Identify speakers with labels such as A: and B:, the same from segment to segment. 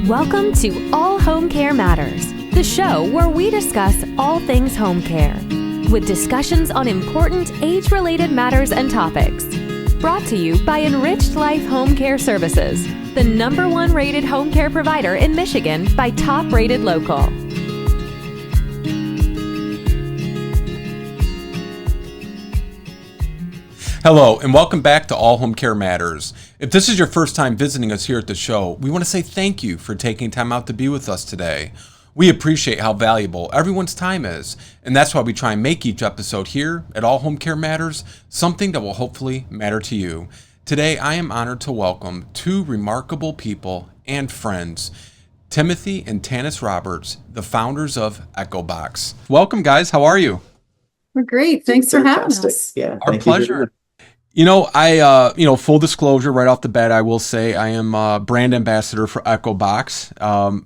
A: Welcome to All Home Care Matters, the show where we discuss all things home care, with discussions on important age-related matters and topics. Brought to you by Enriched Life Home Care Services, the #1 rated home care provider in Michigan by Top Rated Local.
B: Hello, and welcome back to All Home Care Matters. If this is your first time visiting us here at the show, we want to say thank you for taking time out to be with us today. We appreciate how valuable everyone's time is, and that's why we try and make each episode here at All Home Care Matters something that will hopefully matter to you. Today, I am honored to welcome two remarkable people and friends, Timothy and Tannis Roberts, the founders of Echobox. Welcome, guys. How are you?
C: We're great. Thanks for having us.
D: Yeah,
B: our pleasure. Full disclosure right off the bat, I will say I am a brand ambassador for Echobox,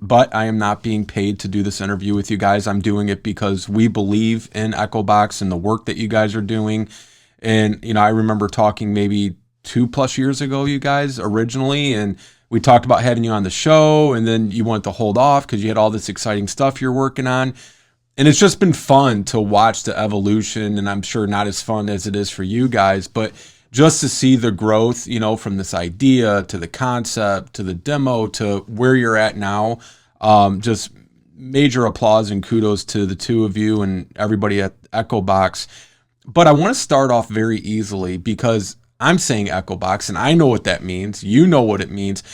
B: but I am not being paid to do this interview with you guys. I'm doing it because we believe in Echobox and the work that you guys are doing. And, I remember talking maybe 2+ years ago, you guys, originally, and we talked about having you on the show, and then you wanted to hold off because you had all this exciting stuff you're working on. And it's just been fun to watch the evolution, and I'm sure not as fun as it is for you guys, but just to see the growth, from this idea to the concept to the demo to where you're at now. Just major applause and kudos to the two of you and everybody at Echobox. But I want to start off very easily because I'm saying Echobox and I know what that means. You know what it means.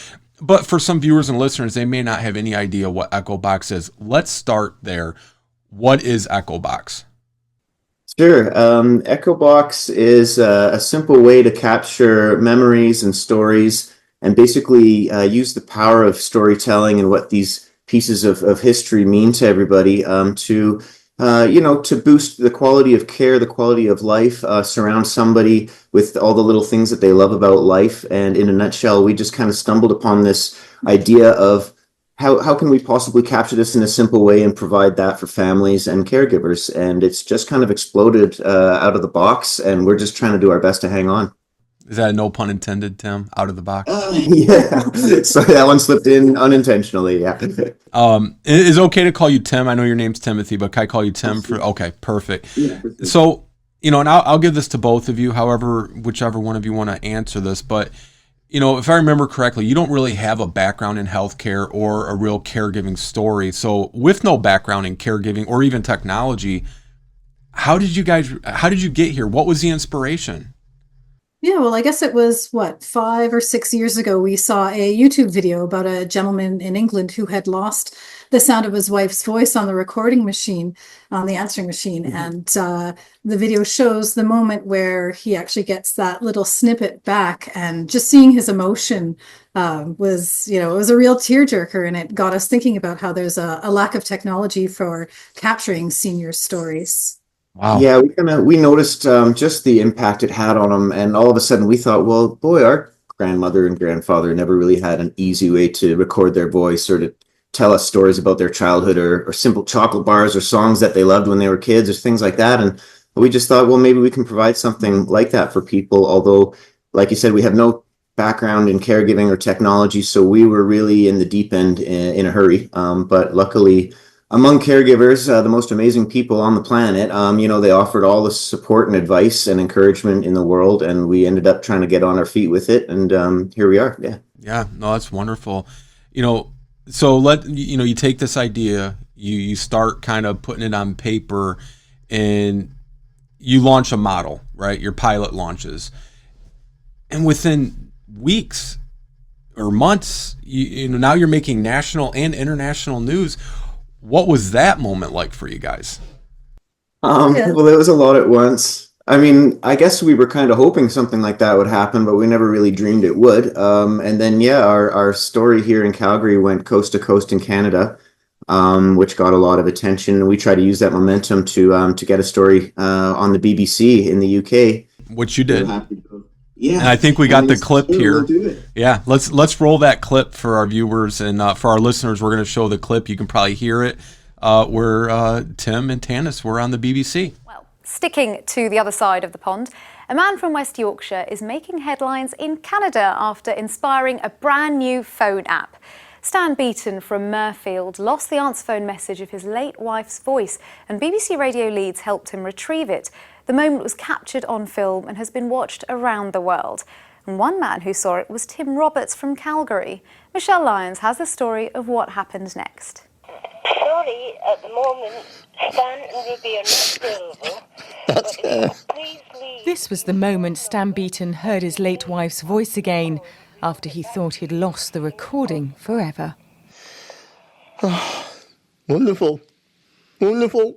B: But for some viewers and listeners, they may not have any idea what Echobox is. Let's start there. What is Echobox?
D: Sure. Echobox is a simple way to capture memories and stories and basically use the power of storytelling and what these pieces of history mean to everybody to boost the quality of care, the quality of life, surround somebody with all the little things that they love about life. And in a nutshell, we just kind of stumbled upon this idea of how can we possibly capture this in a simple way and provide that for families and caregivers? And it's just kind of exploded out of the box, and we're just trying to do our best to hang on.
B: Is that a no pun intended, Tim? Out of the box?
D: Yeah. Sorry, that one slipped in unintentionally. Yeah.
B: Is it okay to call you Tim? I know your name's Timothy, but can I call you Tim? Okay, perfect. Yeah, perfect. So, and I'll give this to both of you, whichever one of you want to answer this, but if I remember correctly, you don't really have a background in healthcare or a real caregiving story. So with no background in caregiving or even technology, how did you get here? What was the inspiration?
C: Yeah, well, I guess it was 5 or 6 years ago, we saw a YouTube video about a gentleman in England who had lost the sound of his wife's voice on the recording machine, on the answering machine. Mm-hmm. And the video shows the moment where he actually gets that little snippet back, and just seeing his emotion was, it was a real tearjerker, and it got us thinking about how there's a lack of technology for capturing senior stories.
D: Wow. Yeah, we noticed just the impact it had on them, and all of a sudden we thought, well, boy, our grandmother and grandfather never really had an easy way to record their voice or to tell us stories about their childhood or simple chocolate bars or songs that they loved when they were kids or things like that. And we just thought, well, maybe we can provide something like that for people. Although, like you said, we have no background in caregiving or technology, so we were really in the deep end in a hurry. But luckily, among caregivers, the most amazing people on the planet, they offered all the support and advice and encouragement in the world, and we ended up trying to get on our feet with it, and here we are. Yeah.
B: Yeah, no, that's wonderful. So you take this idea, you start kind of putting it on paper, and you launch a model, right? Your pilot launches, and within weeks or months, now you're making national and international news. What was that moment like for you guys?
D: Well, it was a lot at once. I mean, I guess we were kind of hoping something like that would happen, but we never really dreamed it would. And then, our story here in Calgary went coast to coast in Canada, which got a lot of attention. And we tried to use that momentum to get a story on the BBC in the UK.
B: Which you did.
D: Yeah,
B: and I think we got the clip here. Yeah, let's roll that clip for our viewers, and for our listeners, we're going to show the clip. You can probably hear it where Tim and Tannis were on the BBC.
E: Well, sticking to the other side of the pond, a man from West Yorkshire is making headlines in Canada after inspiring a brand new phone app. Stan Beaton from Mirfield lost the answer phone message of his late wife's voice, and BBC Radio Leeds helped him retrieve it. The moment was captured on film and has been watched around the world. And one man who saw it was Tim Roberts from Calgary. Michelle Lyons has the story of what happened next.
F: Sorry, at the moment, Stan and Ruby are not available. Please leave.
G: This was the moment Stan Beaton heard his late wife's voice again after he thought he'd lost the recording forever.
H: Wonderful. Wonderful.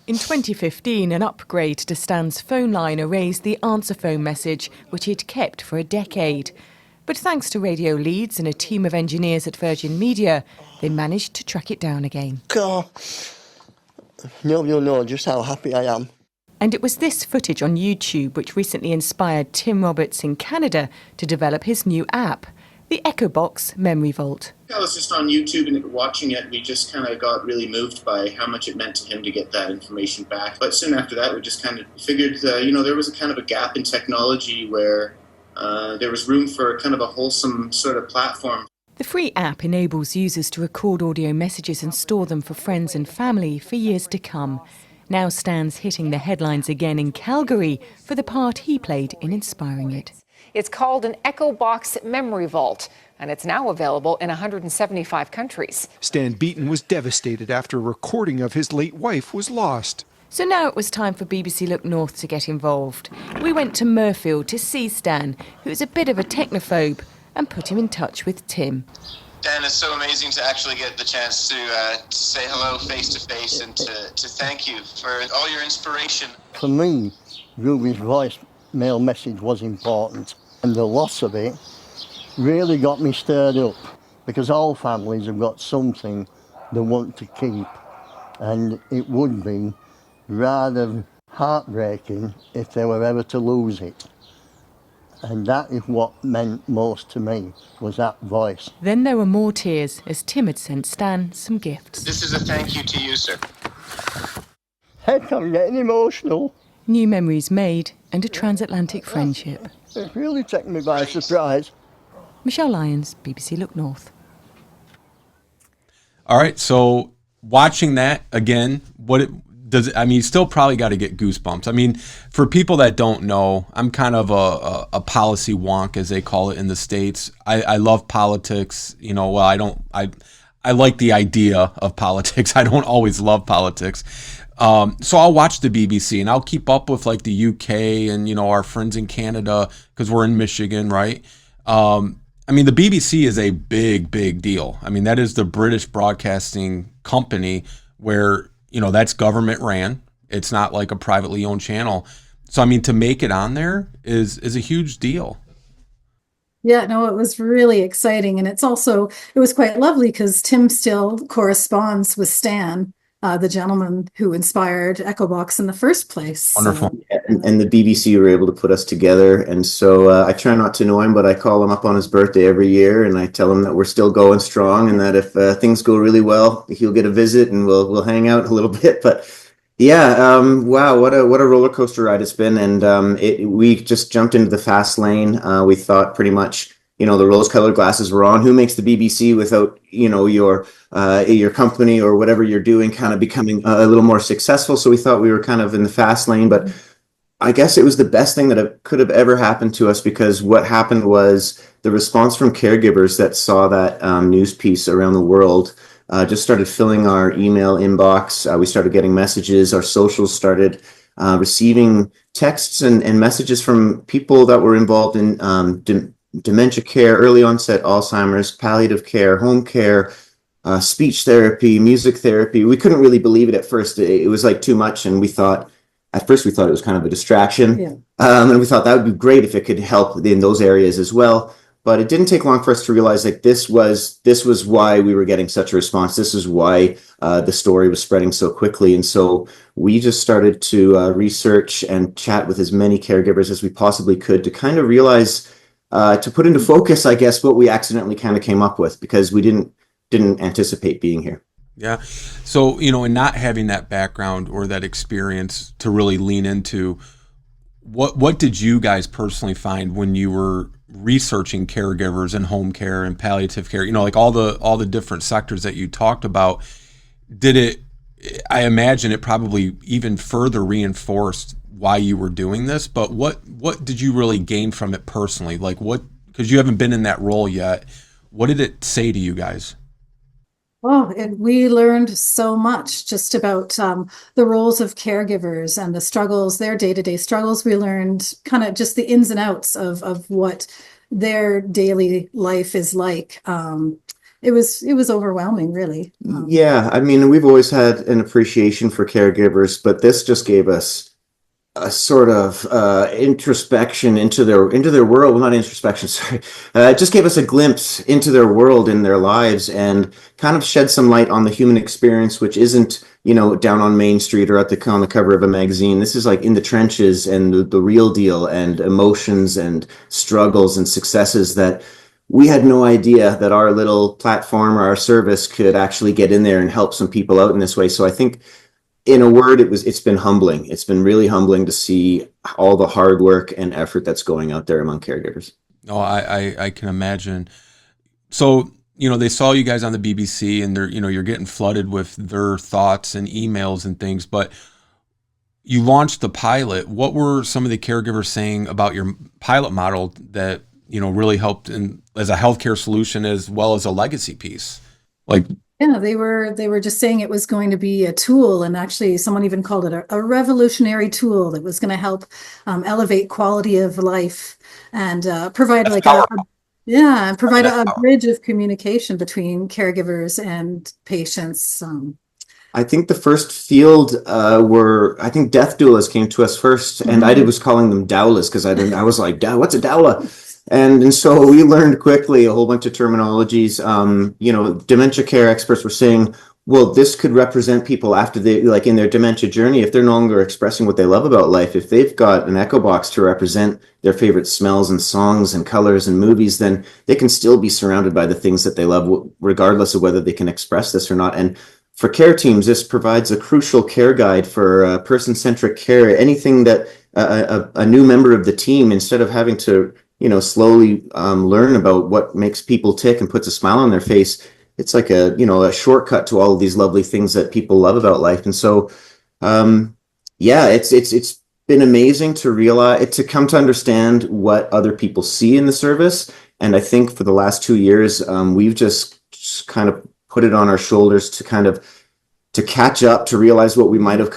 G: In 2015, an upgrade to Stan's phone line erased the answer phone message, which he'd kept for a decade. But thanks to Radio Leeds and a team of engineers at Virgin Media, they managed to track it down again.
H: God, you'll know just how happy I am.
G: And it was this footage on YouTube which recently inspired Tim Roberts in Canada to develop his new app, the Echobox Memory Vault.
I: I was just on YouTube and watching it. We just kind of got really moved by how much it meant to him to get that information back. But soon after that, we just kind of figured, there was a kind of a gap in technology where there was room for kind of a wholesome sort of platform.
G: The free app enables users to record audio messages and store them for friends and family for years to come. Now Stan's hitting the headlines again in Calgary for the part he played in inspiring it.
J: It's called an Echobox Memory Vault, and it's now available in 175 countries.
K: Stan Beaton was devastated after a recording of his late wife was lost.
G: So now it was time for BBC Look North to get involved. We went to Mirfield to see Stan, who's a bit of a technophobe, and put him in touch with Tim.
I: Dan, it's so amazing to actually get the chance to say hello face to face and to thank you for all your inspiration.
H: For me, Ruby's voicemail message was important, and the loss of it really got me stirred up, because all families have got something they want to keep, and it would be rather heartbreaking if they were ever to lose it. And that is what meant most to me, was that voice.
G: Then there were more tears as Tim had sent Stan some gifts.
I: This is a thank you to you, sir.
H: Heck, I'm getting emotional.
G: New memories made and a transatlantic friendship.
H: It's really taken me by surprise.
G: Michelle Lyons, BBC Look North.
B: All right, so watching that again, you still probably got to get goosebumps. I mean, for people that don't know, I'm kind of a policy wonk, as they call it in the States. I love politics. I like the idea of politics. I don't always love politics. So I'll watch the BBC and I'll keep up with like the UK and, our friends in Canada, because we're in Michigan, right? The BBC is a big, big deal. I mean, that is the British broadcasting company where, that's government ran. It's not like a privately owned channel. So, to make it on there is a huge deal.
C: Yeah, no, it was really exciting. And it was quite lovely because Tim still corresponds with Stan, the gentleman who inspired Echobox in the first place.
B: Wonderful.
D: And the BBC were able to put us together. And so I try not to annoy him, but I call him up on his birthday every year. And I tell him that we're still going strong and that if things go really well, he'll get a visit and we'll hang out a little bit. But yeah, wow, what a roller coaster ride it's been. And we just jumped into the fast lane. We thought pretty much, the rose-colored glasses were on. Who makes the BBC without, your company or whatever you're doing kind of becoming a little more successful? So we thought we were kind of in the fast lane, but I guess it was the best thing that could have ever happened to us, because what happened was the response from caregivers that saw that news piece around the world just started filling our email inbox. We started getting messages. Our socials started receiving texts and messages from people that were involved in dementia care, early onset Alzheimer's, palliative care, home care, speech therapy, music therapy. We couldn't really believe it at first. It was like too much. And at first we thought it was kind of a distraction.
C: Yeah.
D: And we thought that would be great if it could help in those areas as well. But it didn't take long for us to realize this was why we were getting such a response. This is why the story was spreading so quickly. And so we just started to research and chat with as many caregivers as we possibly could to kind of realize, to put into focus, I guess, what we accidentally kind of came up with, because we didn't anticipate being here.
B: Yeah. So, in not having that background or that experience to really lean into, what did you guys personally find when you were researching caregivers and home care and palliative care, like all the different sectors that you talked about, I imagine it probably even further reinforced why you were doing this, but what did you really gain from it personally? Like because you haven't been in that role yet, what did it say to you guys?
C: Oh, we learned so much just about the roles of caregivers and the struggles, their day-to-day struggles. We learned kind of just the ins and outs of what their daily life is like. It was overwhelming, really.
D: Yeah, I mean, we've always had an appreciation for caregivers, but this just gave us a sort of introspection into their world. Well, not introspection, sorry. It just gave us a glimpse into their world and their lives, and kind of shed some light on the human experience, which isn't down on Main Street or on the cover of a magazine. This is like in the trenches and the real deal, and emotions and struggles and successes that we had no idea that our little platform or our service could actually get in there and help some people out in this way. So I think, in a word, it's been humbling. It's been really humbling to see all the hard work and effort that's going out there among caregivers.
B: Oh, I can imagine. So, they saw you guys on the BBC, and you're getting flooded with their thoughts and emails and things, but you launched the pilot. What were some of the caregivers saying about your pilot model that, really helped as a healthcare solution as well as a legacy piece?
C: Yeah, they were just saying it was going to be a tool, and actually someone even called it a revolutionary tool that was going to help elevate quality of life and provide a bridge of communication between caregivers and patients.
D: I think the first field I think death doulas came to us first, and I was calling them doulas because I was like, what's a doula? And so we learned quickly a whole bunch of terminologies. Dementia care experts were saying, well, this could represent people after in their dementia journey, if they're no longer expressing what they love about life. If they've got an echo box to represent their favorite smells and songs and colors and movies, then they can still be surrounded by the things that they love, regardless of whether they can express this or not. And for care teams, this provides a crucial care guide for person-centric care. Anything that a new member of the team, instead of having to slowly learn about what makes people tick and puts a smile on their face, it's like a shortcut to all of these lovely things that people love about life. And so, it's been amazing to come to understand what other people see in the service. And I think for the last 2 years, we've just kind of put it on our shoulders to catch up, to realize what we might have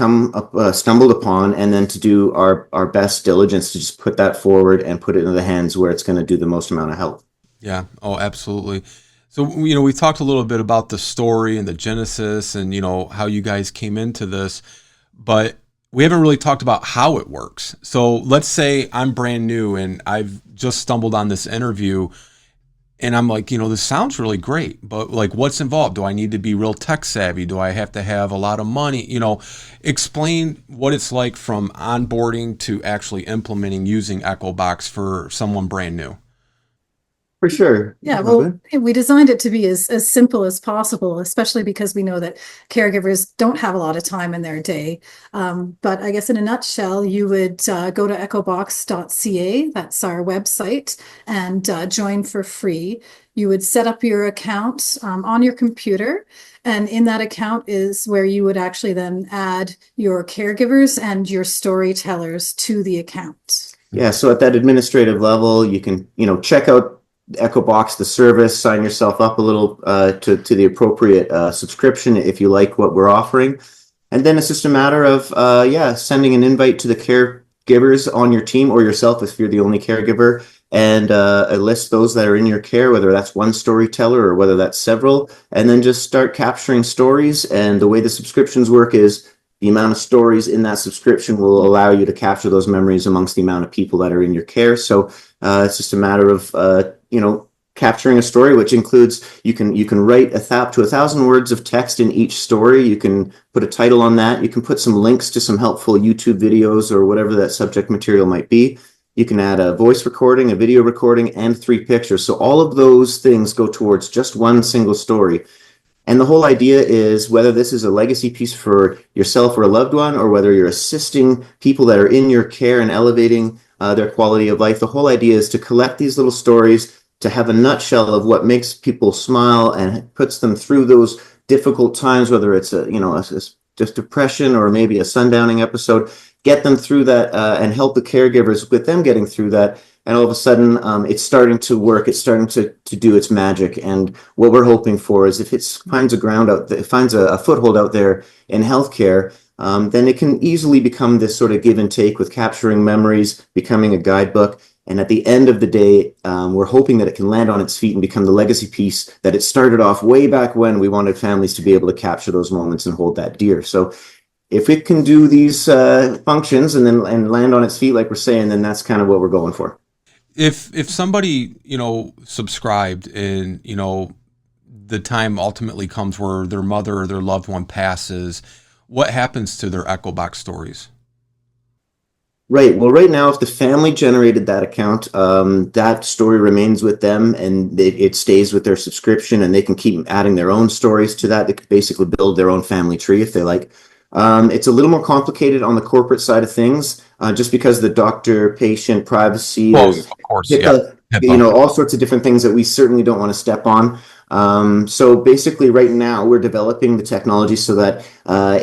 D: stumbled upon, and then to do our best diligence to just put that forward and put it into the hands where it's going to do the most amount of help.
B: Yeah. Oh, absolutely. So, we talked a little bit about the story and the genesis and, how you guys came into this, but we haven't really talked about how it works. So let's say I'm brand new and I've just stumbled on this interview, and I'm like, this sounds really great, but what's involved? Do I need to be real tech savvy? Do I have to have a lot of money? Explain what it's like from onboarding to actually implementing using Echobox for someone brand new.
D: For sure.
C: Yeah, well, we designed it to be as simple as possible, especially because we know that caregivers don't have a lot of time in their day. But I guess in a nutshell, you would go to echobox.ca, that's our website, and join for free. You would set up your account on your computer, and in that account is where you would actually then add your caregivers and your storytellers to the account.
D: Yeah, so at that administrative level, you can, check out Echobox, the service, sign yourself up a little to the appropriate subscription if you like what we're offering. And then it's just a matter of, sending an invite to the caregivers on your team or yourself if you're the only caregiver, and list those that are in your care, whether that's one storyteller or whether that's several, and then just start capturing stories. And the way the subscriptions work is the amount of stories in that subscription will allow you to capture those memories amongst the amount of people that are in your care. So it's just a matter of capturing a story, which includes you can write up to 1,000 words of text in each story. You can put a title on that. You can put some links to some helpful YouTube videos or whatever that subject material might be. You can add a voice recording, a video recording, and 3 pictures. So all of those things go towards just one single story. And the whole idea is, whether this is a legacy piece for yourself or a loved one, or whether you're assisting people that are in your care and elevating their quality of life. The whole idea is to collect these little stories, to have a nutshell of what makes people smile and puts them through those difficult times, whether it's just depression or maybe a sundowning episode, get them through that and help the caregivers with them getting through that. And all of a sudden, it's starting to work. It's starting to do its magic. And what we're hoping for is if it finds a foothold out there in healthcare, then it can easily become this sort of give and take with capturing memories, becoming a guidebook. And at the end of the day, we're hoping that it can land on its feet and become the legacy piece that it started off way back when we wanted families to be able to capture those moments and hold that dear. So if it can do these functions and land on its feet, like we're saying, then that's kind of what we're going for.
B: If somebody, subscribed and, the time ultimately comes where their mother or their loved one passes, what happens to their Echobox stories?
D: Right. Well, right now, if the family generated that account, that story remains with them and it stays with their subscription, and they can keep adding their own stories to that. They could basically build their own family tree if they like. It's a little more complicated on the corporate side of things, just because the doctor-patient privacy,
B: Of course,
D: all sorts of different things that we certainly don't want to step on. So basically right now we're developing the technology so that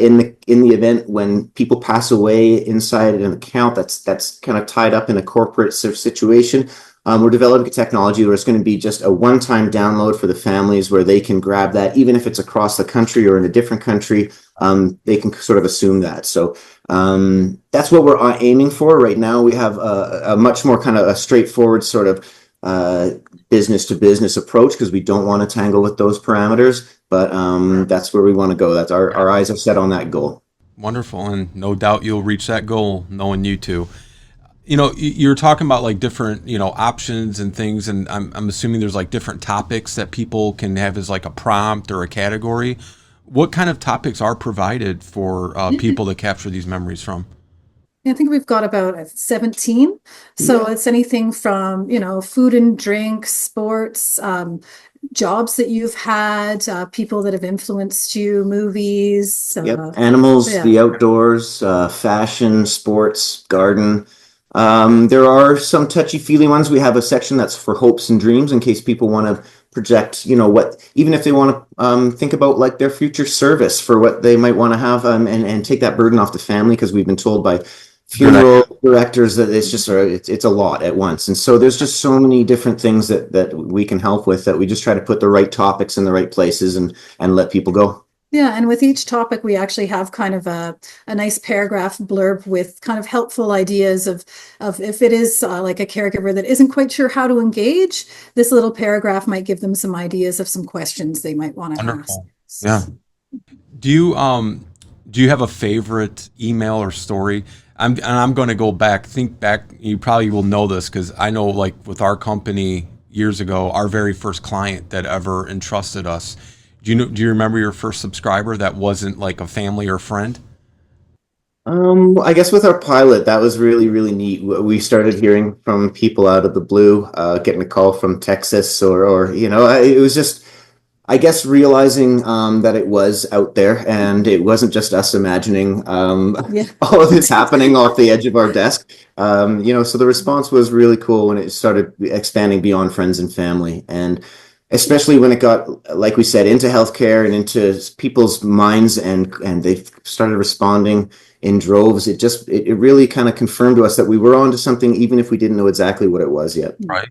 D: in the event when people pass away inside an account that's kind of tied up in a corporate sort of situation, we're developing a technology where it's going to be just a one-time download for the families where they can grab that, even if it's across the country or in a different country, they can sort of assume that. So that's what we're aiming for right now. We have a much more kind of a straightforward sort of business to business approach because we don't want to tangle with those parameters, but that's where we want to go. That's our eyes are set on that goal.
B: Wonderful. And no doubt you'll reach that goal, knowing you two. You're talking about like different, options and things, and I'm assuming there's like different topics that people can have as like a prompt or a category. What kind of topics are provided for people to capture these memories from?
C: I think we've got about 17. So it's anything from, food and drink, sports, jobs that you've had, people that have influenced you, movies.
D: Animals, the outdoors, fashion, sports, garden. There are some touchy-feely ones. We have a section that's for hopes and dreams in case people want to project, even if they want to think about like their future service for what they might want to have and take that burden off the family, because we've been told by funeral directors that it's just it's a lot at once. And so there's just so many different things that we can help with, that we just try to put the right topics in the right places and let people go.
C: Yeah, and with each topic, we actually have kind of a nice paragraph blurb with kind of helpful ideas of if it is like a caregiver that isn't quite sure how to engage, this little paragraph might give them some ideas of some questions they might want to ask.
B: Yeah. Do you have a favorite email or story? I'm going to go back, think back. You probably will know this because I know, like with our company years ago, our very first client that ever entrusted us. Do you remember your first subscriber that wasn't like a family or friend?
D: I guess with our pilot, that was really, really neat. We started hearing from people out of the blue, getting a call from Texas or it was just, I guess, realizing that it was out there and it wasn't just us imagining all of this happening off the edge of our desk. So the response was really cool when it started expanding beyond friends and family, and especially when it got, like we said, into healthcare and into people's minds, and they started responding in droves. It really kind of confirmed to us that we were onto something, even if we didn't know exactly what it was yet.
B: Right.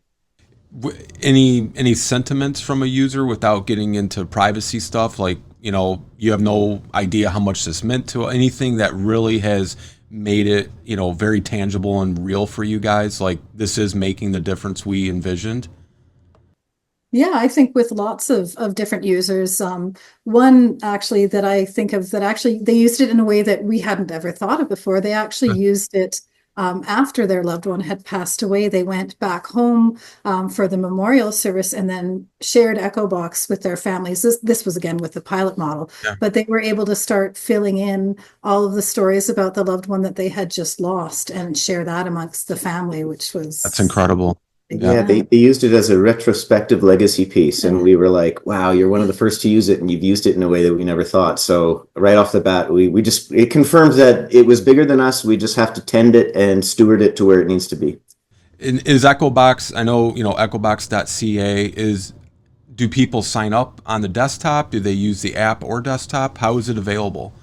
B: Any sentiments from a user without getting into privacy stuff? Like, you have no idea how much this meant to anything that really has made it, very tangible and real for you guys. Like, this is making the difference we envisioned.
C: Yeah, I think with lots of different users, one actually that I think of that actually they used it in a way that we hadn't ever thought of before. They actually used it after their loved one had passed away. They went back home for the memorial service and then shared Echobox with their families. This was again with the pilot model, but they were able to start filling in all of the stories about the loved one that they had just lost and share that amongst the family, which was...
B: That's incredible.
D: Yeah, they used it as a retrospective legacy piece, and we were like, wow, you're one of the first to use it, and you've used it in a way that we never thought. So right off the bat, it confirms that it was bigger than us. We just have to tend it and steward it to where it needs to be.
B: Is Echobox, I know, echobox.ca, do people sign up on the desktop? Do they use the app or desktop? How is it available?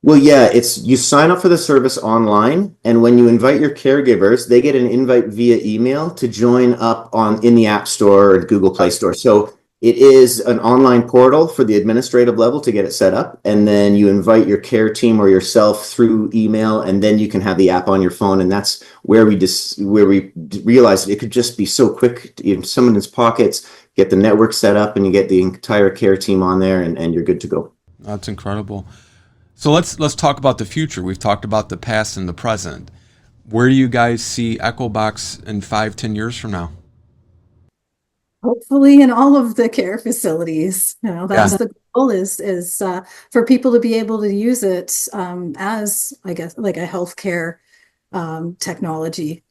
D: Well, yeah, you sign up for the service online, and when you invite your caregivers, they get an invite via email to join up in the App Store or Google Play Store. So it is an online portal for the administrative level to get it set up, and then you invite your care team or yourself through email, and then you can have the app on your phone. And that's where we realized it could just be so quick in someone's pockets, get the network set up, and you get the entire care team on there, and you're good to go.
B: That's incredible. So let's talk about the future. We've talked about the past and the present. Where do you guys see Echobox in 5-10 years from now?
C: Hopefully in all of the care facilities. That's the goal is for people to be able to use it as, I guess, like a healthcare technology.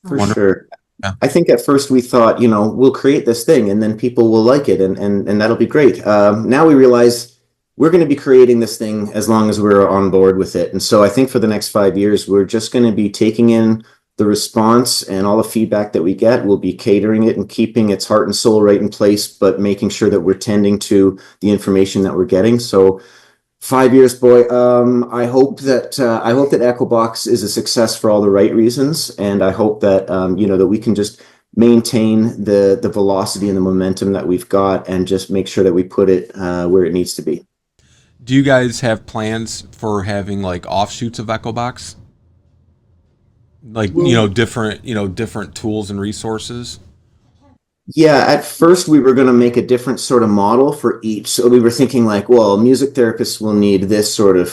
D: For sure. Yeah. I think at first we thought, we'll create this thing and then people will like it and that'll be great. Now we realize we're going to be creating this thing as long as we're on board with it. And so I think for the next 5 years, we're just going to be taking in the response and all the feedback that we get. We'll be catering it and keeping its heart and soul right in place, but making sure that we're tending to the information that we're getting. So 5 years, boy, I hope that Echobox is a success for all the right reasons. And I hope that, that we can just maintain the velocity and the momentum that we've got and just make sure that we put it where it needs to be.
B: Do you guys have plans for having like offshoots of Echobox? Like, different tools and resources?
D: Yeah, at first we were going to make a different sort of model for each. So we were thinking like, well, music therapists will need this sort of,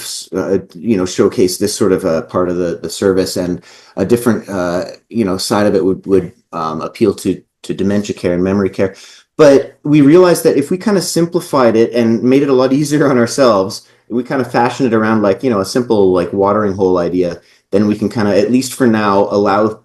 D: showcase this sort of a part of the service, and a different, side of it would appeal to dementia care and memory care. But we realized that if we kind of simplified it and made it a lot easier on ourselves, we kind of fashioned it around like, a simple like watering hole idea, then we can kind of, at least for now, allow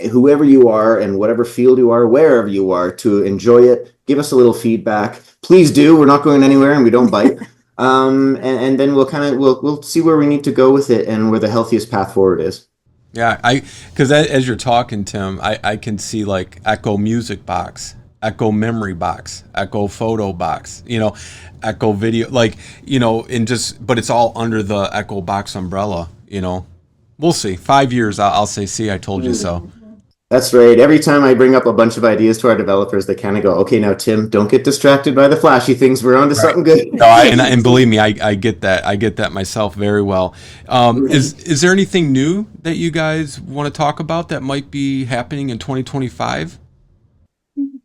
D: whoever you are and whatever field you are, wherever you are, to enjoy it. Give us a little feedback. Please do. We're not going anywhere and we don't bite. And then we'll see where we need to go with it and where the healthiest path forward is.
B: Yeah, because as you're talking, Tim, I can see like Echo Music Box, Echo Memory Box, Echo Photo Box, Echo Video, but it's all under the Echobox umbrella, We'll see. 5 years, I'll say, see, I told you so.
D: That's right. Every time I bring up a bunch of ideas to our developers, they kind of go, okay, now, Tim, don't get distracted by the flashy things. We're on to something good.
B: No, and believe me, I get that. I get that myself very well. Is there anything new that you guys want to talk about that might be happening in 2025?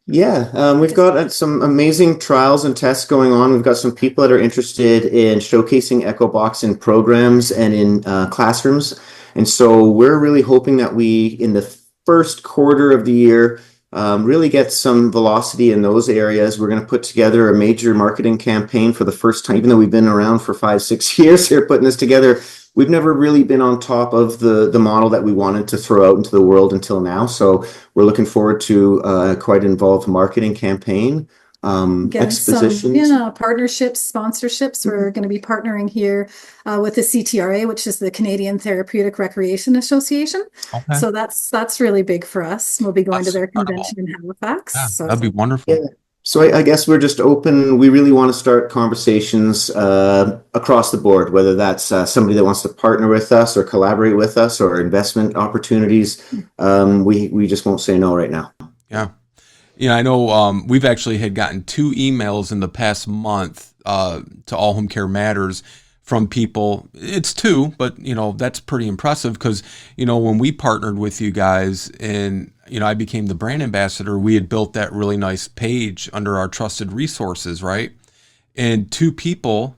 D: Yeah, we've got some amazing trials and tests going on. We've got some people that are interested in showcasing Echobox in programs and in classrooms. And so we're really hoping that we, in the first quarter of the year, really get some velocity in those areas. We're going to put together a major marketing campaign for the first time, even though we've been around for 5-6 years here putting this together. We've never really been on top of the model that we wanted to throw out into the world until now. So we're looking forward to quite an involved marketing campaign, expositions.
C: Partnerships, sponsorships. We're going to be partnering here with the CTRA, which is the Canadian Therapeutic Recreation Association. Okay. So that's really big for us. We'll be going to their convention in Halifax.
B: Yeah, so that'd be wonderful.
D: Yeah. So I guess we're just open. We really want to start conversations across the board, whether that's somebody that wants to partner with us or collaborate with us or investment opportunities. We just won't say no right now.
B: Yeah. I know we've actually had gotten 2 emails in the past month to All Home Care Matters from people. It's 2, but, that's pretty impressive because, when we partnered with you guys and, I became the brand ambassador, we had built that really nice page under our trusted resources, right? And 2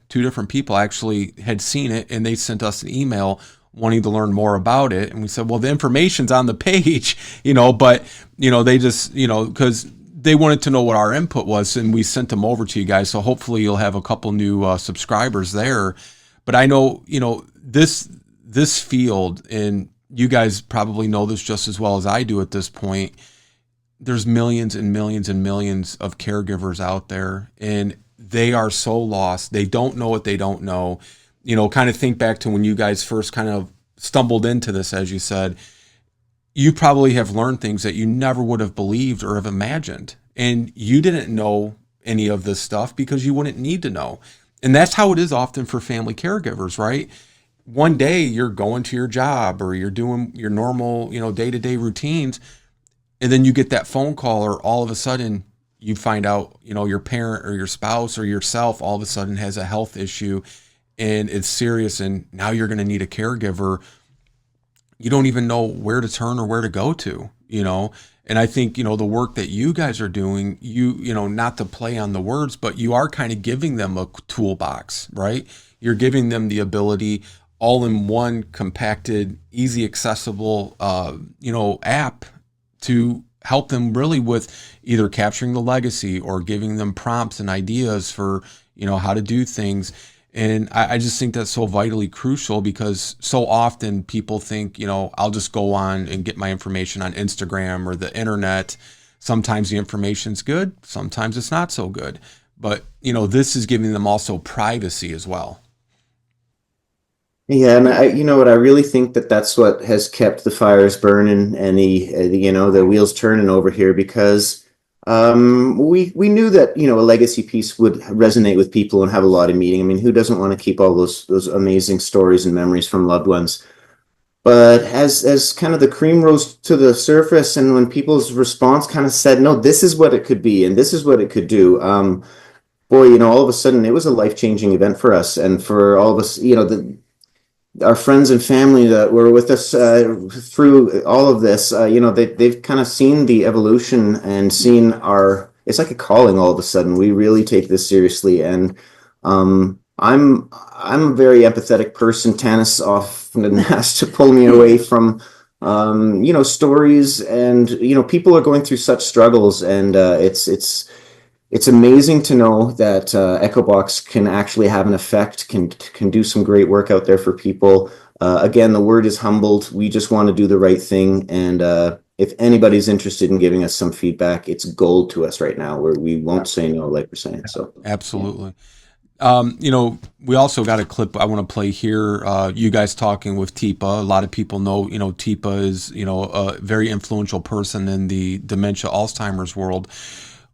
B: different people actually had seen it, and they sent us an email wanting to learn more about it. And we said, well, the information's on the page, but, they just, because they wanted to know what our input was, and we sent them over to you guys. So hopefully you'll have a couple new subscribers there. But I know, this field, and you guys probably know this just as well as I do at this point, there's millions and millions and millions of caregivers out there, and they are so lost. They don't know what they don't know. Kind of think back to when you guys first kind of stumbled into this, as you said, you probably have learned things that you never would have believed or have imagined. And you didn't know any of this stuff because you wouldn't need to know. And that's how it is often for family caregivers, right? One day you're going to your job or you're doing your normal, day-to-day routines, and then you get that phone call, or all of a sudden you find out, your parent or your spouse or yourself all of a sudden has a health issue and it's serious, and now you're going to need a caregiver. You don't even know where to turn or where to go to, And I think, the work that you guys are doing, not to play on the words, but you are kind of giving them a toolbox, right? You're giving them the ability, all in one compacted, easy accessible, app to help them really with either capturing the legacy or giving them prompts and ideas for, how to do things. And I just think that's so vitally crucial, because so often people think, I'll just go on and get my information on Instagram or the internet. Sometimes the information's good, sometimes it's not so good. But, this is giving them also privacy as well.
D: Yeah, and I really think that's what has kept the fires burning and the wheels turning over here, because we knew that a legacy piece would resonate with people and have a lot of meaning. I mean, who doesn't want to keep all those amazing stories and memories from loved ones? But as kind of the cream rose to the surface, and when people's response kind of said, no, this is what it could be and this is what it could do, boy, all of a sudden it was a life-changing event for us, and for all of us, our friends and family that were with us through all of this, they've kind of seen the evolution and seen it's like a calling all of a sudden. We really take this seriously. And I'm a very empathetic person. Tannis often has to pull me away from, stories, and, people are going through such struggles, and it's amazing to know that Echobox can actually have an effect, can do some great work out there for people. Again, the word is humbled. We just want to do the right thing. And if anybody's interested in giving us some feedback, it's gold to us right now, where we won't say no, like we're saying. So
B: absolutely. We also got a clip I want to play here. You guys talking with Teepa. A lot of people know, Teepa is, a very influential person in the dementia Alzheimer's world.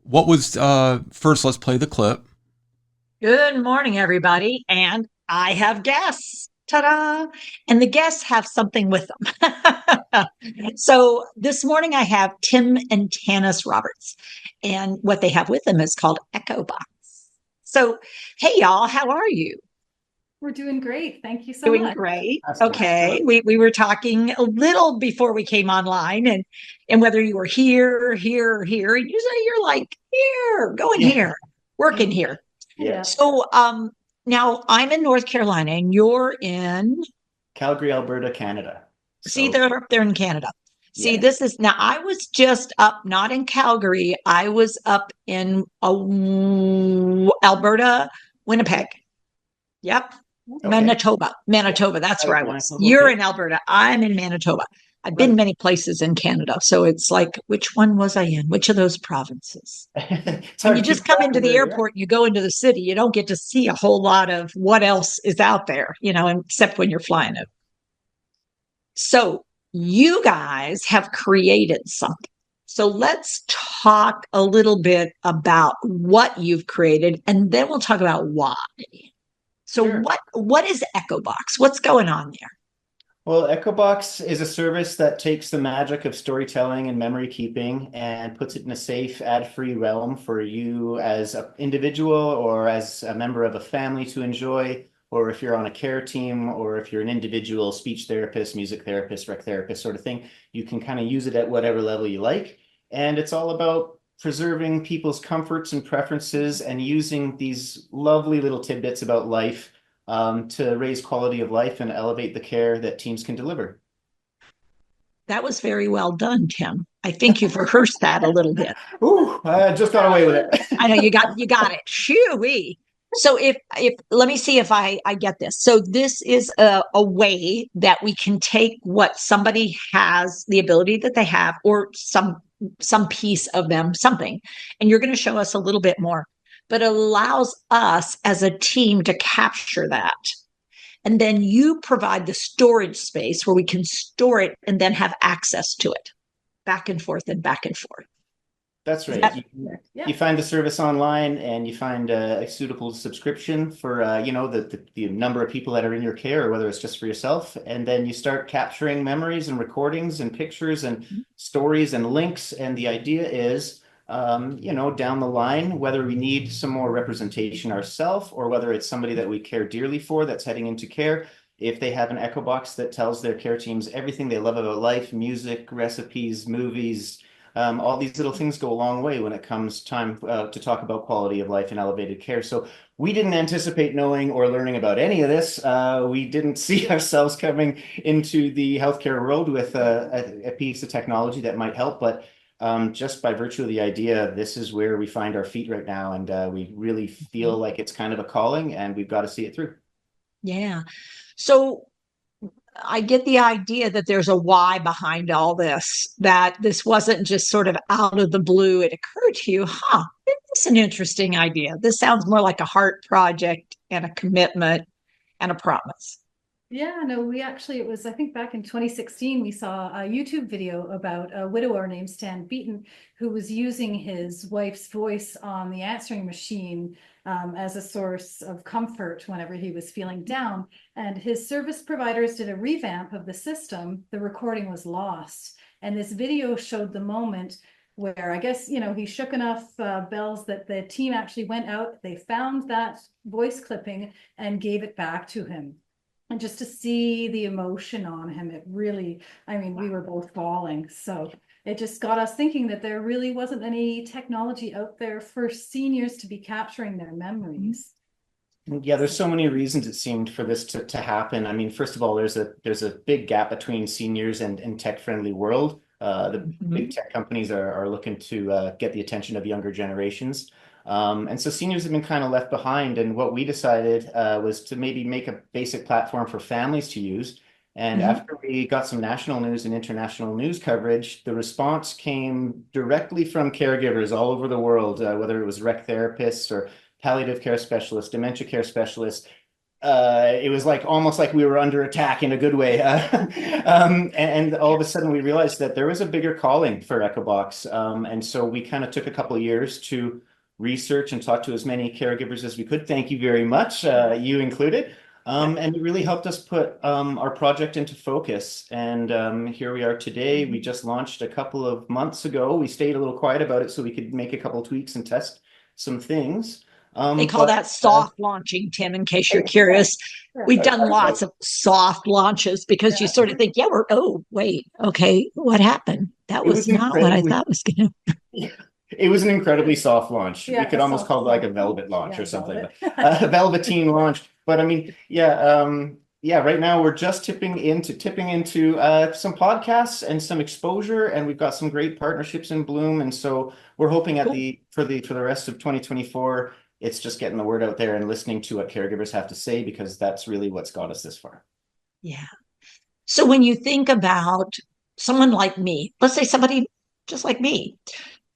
B: What was, first, let's play the clip.
L: Good morning, everybody. And I have guests. Ta-da! And the guests have something with them. So this morning I have Tim and Tannis Roberts. And what they have with them is called Echobox. So, hey, y'all, how are you?
C: We're doing great. Thank you so
L: Doing
C: much.
L: great. Okay. We were talking a little before we came online, and whether you were here, or here. And usually you're like, here, going here, working here.
M: Yeah.
L: So now I'm in North Carolina and you're in
M: Calgary, Alberta, Canada.
L: See, they're up there in Canada. See, this is now I was just up, not in Calgary. I was up in Alberta, Winnipeg. Yep. Okay. Manitoba. That's where I was. Okay. You're in Alberta. I'm in Manitoba. I've been many places in Canada. So it's like, which one was I in? Which of those provinces? When you just come into the airport and you go into the city, you don't get to see a whole lot of what else is out there, except when you're flying it. So you guys have created something. So let's talk a little bit about what you've created, and then we'll talk about why. So sure. What is Echobox? What's going on there?
M: Well, Echobox is a service that takes the magic of storytelling and memory keeping and puts it in a safe, ad-free realm for you as an individual or as a member of a family to enjoy, or if you're on a care team, or if you're an individual speech therapist, music therapist, rec therapist sort of thing, you can kind of use it at whatever level you like. And it's all about preserving people's comforts and preferences and using these lovely little tidbits about life to raise quality of life and elevate the care that teams can deliver.
L: That was very well done, Tim. I think you've rehearsed that a little bit.
M: Ooh, I just got away with it.
L: I know you got it. Shoo-wee. So if let me see if I get this. So this is a way that we can take what somebody has, the ability that they have, or some some piece of them, something, and you're going to show us a little bit more, but it allows us as a team to capture that. And then you provide the storage space where we can store it and then have access to it back and forth and back and forth.
M: That's right. You find the service online and you find a suitable subscription for, the number of people that are in your care, or whether it's just for yourself. And then you start capturing memories and recordings and pictures and stories and links. And the idea is, down the line, whether we need some more representation ourselves or whether it's somebody that we care dearly for that's heading into care, if they have an echo box that tells their care teams everything they love about life, music, recipes, movies, all these little things go a long way when it comes time to talk about quality of life and elevated care. So we didn't anticipate knowing or learning about any of this. We didn't see ourselves coming into the healthcare world with a piece of technology that might help, but just by virtue of the idea, this is where we find our feet right now. And we really feel like it's kind of a calling and we've got to see it through.
L: Yeah. So I get the idea that there's a why behind all this, that this wasn't just sort of out of the blue. It occurred to you, it's an interesting idea. This sounds more like a heart project and a commitment and a promise.
C: Yeah, no, it was, I think back in 2016, we saw a YouTube video about a widower named Stan Beaton, who was using his wife's voice on the answering machine as a source of comfort whenever he was feeling down. And his service providers did a revamp of the system. The recording was lost. And this video showed the moment where I guess, he shook enough bells that the team actually went out, they found that voice clipping and gave it back to him. And just to see the emotion on him, it really, we were both bawling. So it just got us thinking that there really wasn't any technology out there for seniors to be capturing their memories.
M: Yeah, there's so many reasons it seemed for this to happen. First of all, there's a big gap between seniors and tech-friendly world. The big tech companies are looking to get the attention of younger generations. And so seniors have been kind of left behind. And what we decided was to maybe make a basic platform for families to use. And after we got some national news and international news coverage, the response came directly from caregivers all over the world, whether it was rec therapists or palliative care specialists, dementia care specialists. It was almost like we were under attack in a good way. And all of a sudden we realized that there was a bigger calling for Echobox. And so we kind of took a couple of years to research and talk to as many caregivers as we could. Thank you very much, you included. And it really helped us put our project into focus. And here we are today. We just launched a couple of months ago. We stayed a little quiet about it so we could make a couple of tweaks and test some things.
L: They call that soft launching, Tim, in case you're curious. We've done lots of soft launches because you sort of think, wait, okay, what happened? That was not what I thought was going to.
M: It was an incredibly soft launch.
C: Yeah,
M: we could almost call it like a velvet launch or something. A velveteen launch. But right now we're just tipping into some podcasts and some exposure, and we've got some great partnerships in bloom. And so we're hoping for the rest of 2024, it's just getting the word out there and listening to what caregivers have to say, because that's really what's got us this far.
L: Yeah. So when you think about someone like me, let's say somebody just like me,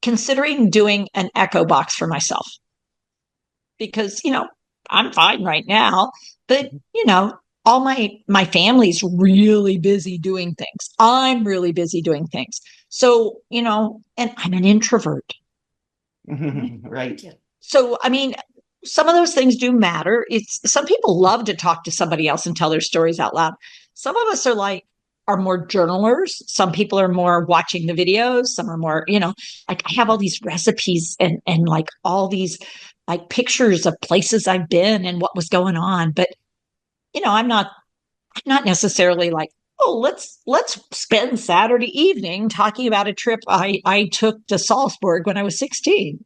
L: considering doing an echo box for myself, because, I'm fine right now, but, all my family's really busy doing things. I'm really busy doing things. So, and I'm an introvert.
M: Right.
L: So, some of those things do matter. Some people love to talk to somebody else and tell their stories out loud. Some of us are more journalers. Some people are more watching the videos. Some are more, I have all these recipes and all these pictures of places I've been and what was going on. But, I'm not necessarily let's spend Saturday evening talking about a trip I took to Salzburg when I was 16,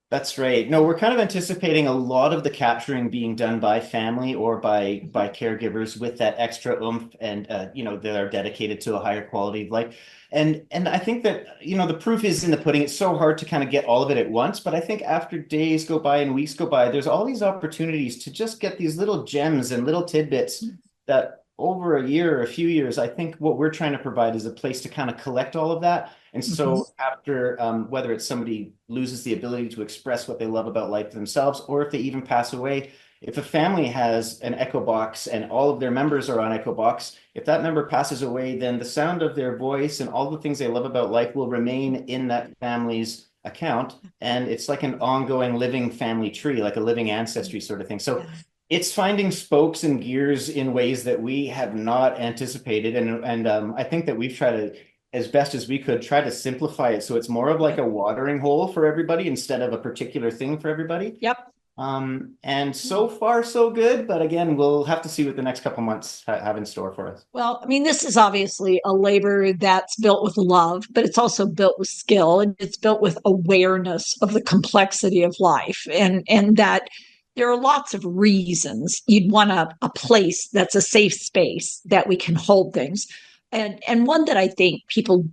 M: That's right. No, we're kind of anticipating a lot of the capturing being done by family or by caregivers with that extra oomph and, that are dedicated to a higher quality of life. And I think that, the proof is in the pudding. It's so hard to kind of get all of it at once. But I think after days go by and weeks go by, there's all these opportunities to just get these little gems and little tidbits that over a year or a few years, I think what we're trying to provide is a place to kind of collect all of that And so after, whether it's somebody loses the ability to express what they love about life themselves, or if they even pass away, if a family has an Echobox and all of their members are on Echobox, if that member passes away, then the sound of their voice and all the things they love about life will remain in that family's account. And it's like an ongoing living family tree, like a living ancestry sort of thing. So it's finding spokes and gears in ways that we have not anticipated. And I think that we've tried to, as best as we could, try to simplify it so it's more of like a watering hole for everybody instead of a particular thing for everybody.
L: Yep.
M: And so far, so good. But again, we'll have to see what the next couple months have in store for us.
L: Well, I mean, this is obviously a labor that's built with love, but it's also built with skill, and it's built with awareness of the complexity of life, and that there are lots of reasons you'd want a place that's a safe space that we can hold things. And one that I think people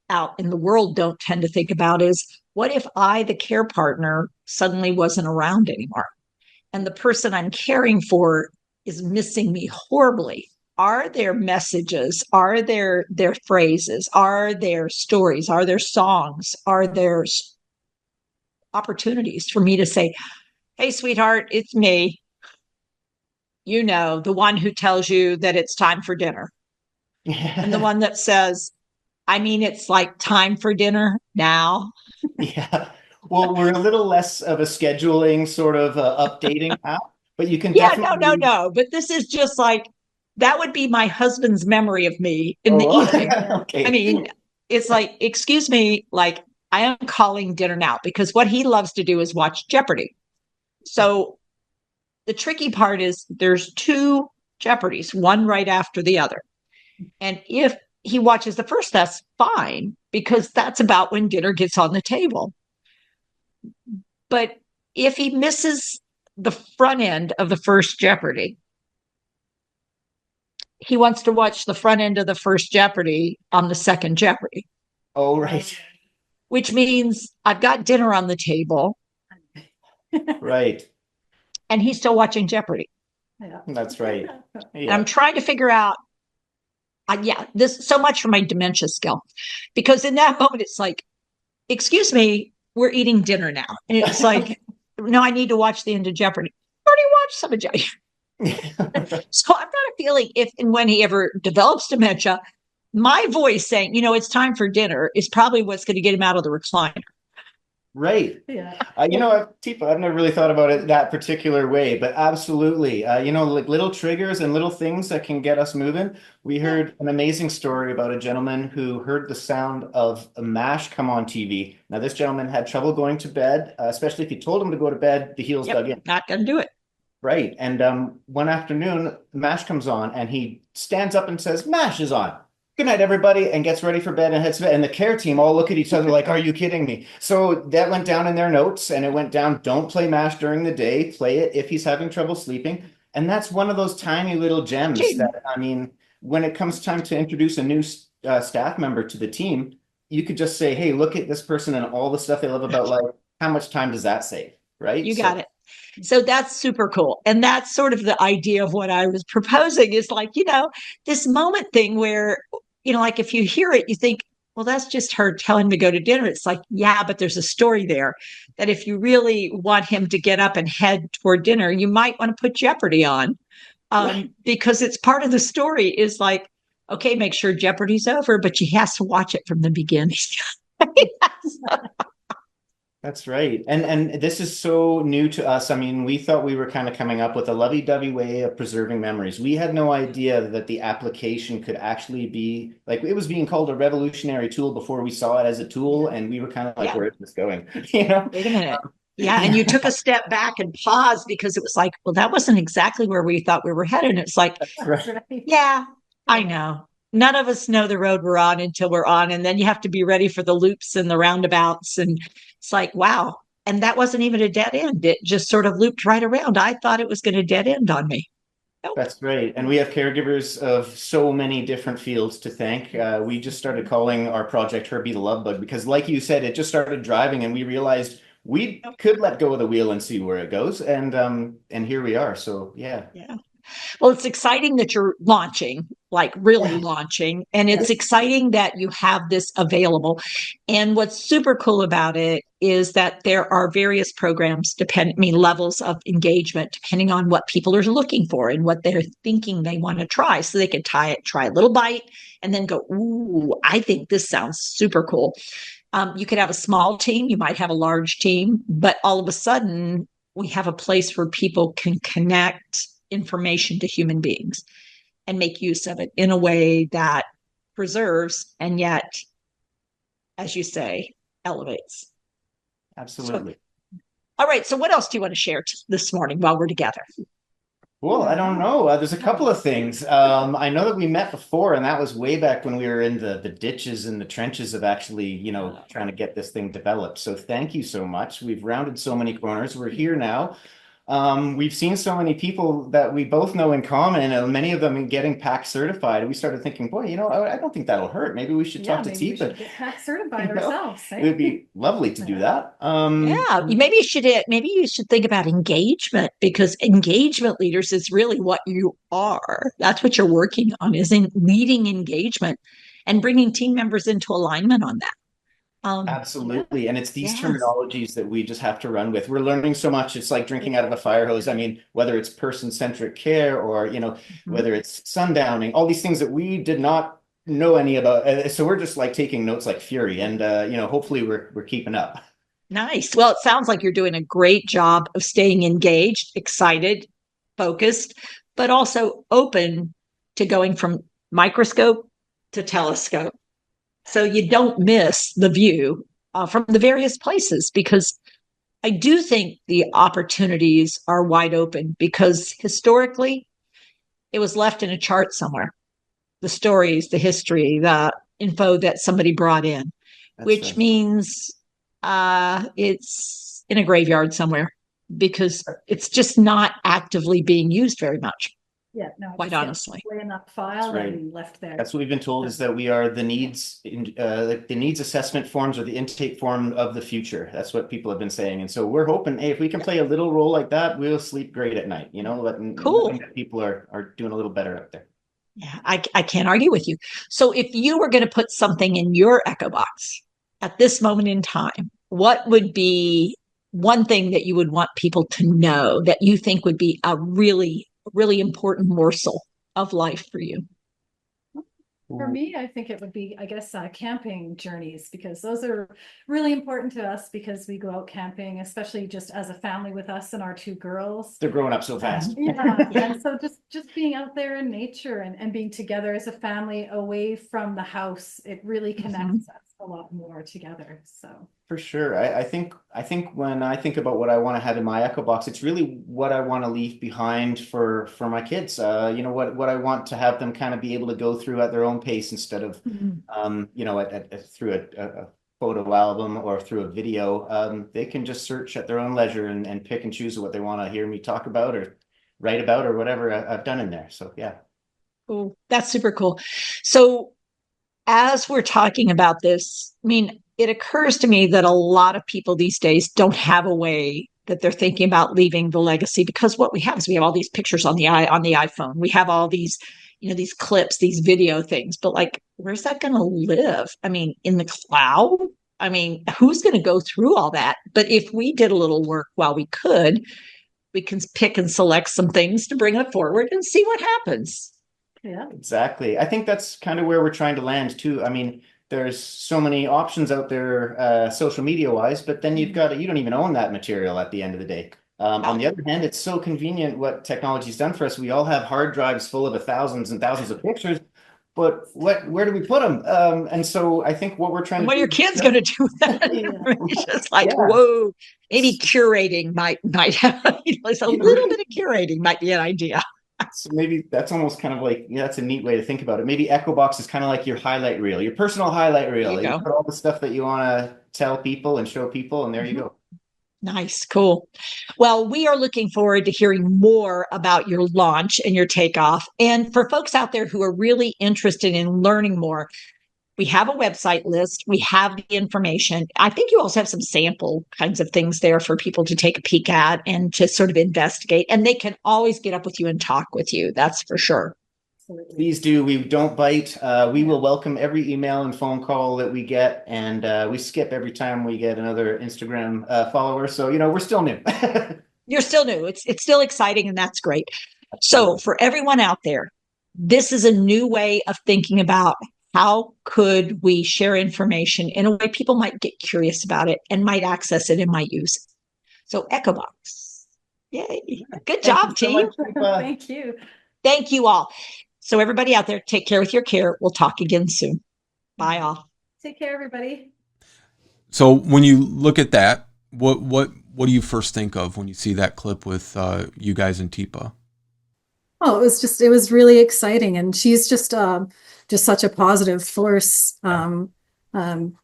L: out in the world don't tend to think about is, what if I, the care partner, suddenly wasn't around anymore? And the person I'm caring for is missing me horribly. Are there messages? Are there phrases? Are there stories? Are there songs? Are there opportunities for me to say, hey, sweetheart, it's me. You know, the one who tells you that it's time for dinner. And the one that says, I mean, it's like time for dinner now.
M: Yeah. Well, we're a little less of a scheduling sort of updating app, but you can
L: No. But this is just like, that would be my husband's memory of me in the evening.
M: Okay.
L: I mean, it's like, excuse me, like, I am calling dinner now, because what he loves to do is watch Jeopardy. So the tricky part is there's two Jeopardies, one right after the other. And if he watches the first, that's fine, because that's about when dinner gets on the table. But if he misses the front end of the first Jeopardy, he wants to watch the front end of the first Jeopardy on the second Jeopardy.
M: Oh, right.
L: Which means I've got dinner on the table.
M: Right.
L: And he's still watching Jeopardy.
C: Yeah.
M: That's right. Yeah.
L: And I'm trying to figure out, this so much for my dementia skill, because in that moment, it's like, excuse me, we're eating dinner now. And it's like, no, I need to watch the end of Jeopardy. I already watched some of Jeopardy. So I've got a feeling if and when he ever develops dementia, my voice saying, you know, it's time for dinner is probably what's going to get him out of the recliner.
M: Right.
C: Yeah.
M: You know, Tifa, I've never really thought about it that particular way, but absolutely. You know, like little triggers and little things that can get us moving. We heard an amazing story about a gentleman who heard the sound of a MASH come on TV. Now, this gentleman had trouble going to bed, especially if you told him to go to bed, the heels dug in.
L: Not going to do it.
M: Right. And one afternoon, MASH comes on and he stands up and says, MASH is on. Good night, everybody, and gets ready for bed and heads to bed. And the care team all look at each other like, are you kidding me? So that went down in their notes, and it went down, don't play MASH during the day, play it if he's having trouble sleeping. And that's one of those tiny little gems that, I mean, when it comes time to introduce a new staff member to the team, you could just say, hey, look at this person and all the stuff they love about life. How much time does that save? Right?
L: You got it. So that's super cool. And that's sort of the idea of what I was proposing is like, you know, this moment thing where, you know, like if you hear it, you think, well, that's just her telling him to go to dinner. It's like, yeah, but there's a story there that if you really want him to get up and head toward dinner, you might want to put Jeopardy on because it's part of the story is like, okay, make sure Jeopardy's over, but he has to watch it from the beginning.
M: That's right. And this is so new to us. I mean, we thought we were kind of coming up with a lovey-dovey way of preserving memories. We had no idea that the application could actually be like, it was being called a revolutionary tool before we saw it as a tool. And we were kind of like, where is this going? You know?
L: Wait a minute. Yeah. And you took a step back and paused because it was like, well, that wasn't exactly where we thought we were headed. And it's like, yeah, I know. None of us know the road we're on until we're on. And then you have to be ready for the loops and the roundabouts. And it's like, wow. And that wasn't even a dead end. It just sort of looped right around. I thought it was going to dead end on me. Nope.
M: That's great. And we have caregivers of so many different fields to thank. We just started calling our project Herbie the Love Bug because like you said, it just started driving and we realized we could let go of the wheel and see where it goes. And here we are. So, yeah.
L: Yeah. Well, it's exciting that you're launching, like really launching, and it's exciting that you have this available. And what's super cool about it is that there are various programs, levels of engagement, depending on what people are looking for and what they're thinking they want to try. So they can try a little bite and then go, ooh, I think this sounds super cool. You could have a small team, you might have a large team, but all of a sudden we have a place where people can connect information to human beings and make use of it in a way that preserves and yet, as you say, elevates.
M: Absolutely.
L: All right. So what else do you want to share this morning while we're together?
M: Well, I don't know. There's a couple of things. I know that we met before, and that was way back when we were in the ditches and the trenches of actually, trying to get this thing developed. So thank you so much. We've rounded so many corners. We're here now. We've seen so many people that we both know in common, and many of them getting PAC certified. And we started thinking, boy, I don't think that'll hurt. Maybe we should talk to Tifa.
C: Get PAC certified ourselves.
M: It would be lovely to do that.
L: Maybe you should think about engagement, because engagement leaders is really what you are. That's what you're working on, is in leading engagement and bringing team members into alignment on that.
M: Absolutely. And it's these terminologies that we just have to run with. We're learning so much. It's like drinking out of a fire hose. I mean, whether it's person-centric care or, whether it's sundowning, all these things that we did not know any about. So we're just like taking notes like fury, and, hopefully we're keeping up.
L: Nice. Well, it sounds like you're doing a great job of staying engaged, excited, focused, but also open to going from microscope to telescope. So you don't miss the view from the various places, because I do think the opportunities are wide open, because historically it was left in a chart somewhere. The stories, the history, the info that somebody brought in, which means it's in a graveyard somewhere, because it's just not actively being used very much.
C: Yeah, no,
L: quite honestly.
C: In that file
M: Right.
C: and left there.
M: That's what we've been told, is that we are the needs assessment forms, or the intake form of the future. That's what people have been saying. And so we're hoping, hey, if we can play a little role like that, we'll sleep great at night,
L: Cool.
M: That people are doing a little better out there.
L: Yeah, I can't argue with you. So if you were going to put something in your Echobox at this moment in time, what would be one thing that you would want people to know that you think would be a really important morsel of life for you?
C: For me, I think it would be, camping journeys, because those are really important to us, because we go out camping, especially just as a family with us and our two girls.
M: They're growing up so fast.
C: Yeah. And so just being out there in nature and being together as a family away from the house, it really connects us a lot more together. So
M: For sure. I think when I think about what I want to have in my Echobox, it's really what I want to leave behind for my kids. What I want to have them kind of be able to go through at their own pace, instead of through a photo album or through a video. They can just search at their own leisure and pick and choose what they want to hear me talk about or write about, or whatever I've done in there. So yeah.
L: Cool. That's super cool. So as we're talking about this, it occurs to me that a lot of people these days don't have a way that they're thinking about leaving the legacy, because what we have is we have all these pictures on the iPhone. We have all these, these clips, these video things, but where's that going to live? In the cloud? Who's going to go through all that? But if we did a little work while we can pick and select some things to bring it forward and see what happens.
C: yeah.
M: Exactly. I think that's kind of where we're trying to land too. There's so many options out there, social media wise, but then you don't even own that material at the end of the day. On the other hand, it's so convenient what technology's done for us. We all have hard drives full of thousands and thousands of pictures, but where do we put them? And so I think what we're trying to
L: what are your kids going to do with that? It's just whoa, maybe curating might have, a little bit of curating might be an idea.
M: So maybe that's almost kind of that's a neat way to think about it. Maybe Echobox is kind of like your highlight reel, your personal highlight reel. You put all the stuff that you want to tell people and show people, and there you go.
L: Nice. Cool. Well, we are looking forward to hearing more about your launch and your takeoff. And for folks out there who are really interested in learning more, We have a website list. We have the information. I think you also have some sample kinds of things there for people to take a peek at and to sort of investigate. And they can always get up with you and talk with you. That's for sure.
M: Please do. We don't bite. We will welcome every email and phone call that we get. And we skip every time we get another Instagram follower. So, we're still new.
L: You're still new. It's still exciting, and that's great. So for everyone out there, this is a new way of thinking about how could we share information in a way people might get curious about it and might access it and might use it. So Echobox. Yay. Good job, team.
C: Thank you.
L: Thank you all. So everybody out there, take care with your care. We'll talk again soon. Bye all.
C: Take care, everybody.
B: So when you look at that, what do you first think of when you see that clip with you guys and Tipa?
C: Oh, it was really exciting. And she's just such a positive force,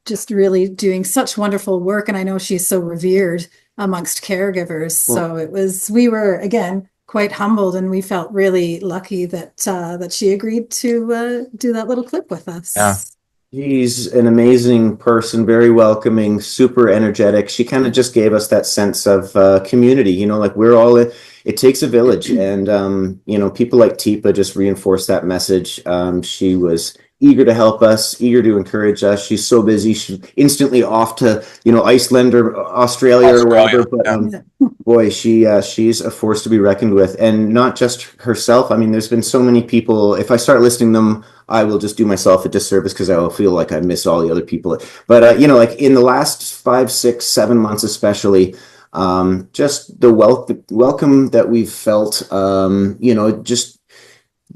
C: just really doing such wonderful work. And I know she's so revered amongst caregivers.
D: Well,
C: So we were, again, quite humbled, and we felt really lucky that she agreed to do that little clip with us.
B: Yeah.
D: She's an amazing person, very welcoming, super energetic. She kind of just gave us that sense of community, like we're all in. It takes a village, and people like Tipa just reinforced that message. She was eager to help us, eager to encourage us. She's so busy. She's instantly off to, Iceland or Australia or wherever. But boy, she's a force to be reckoned with, and not just herself. I mean, there's been so many people. If I start listing them, I will just do myself a disservice because I will feel like I miss all the other people. But like in the last 5, 6, 7 months, especially, just the welcome that we've felt. Just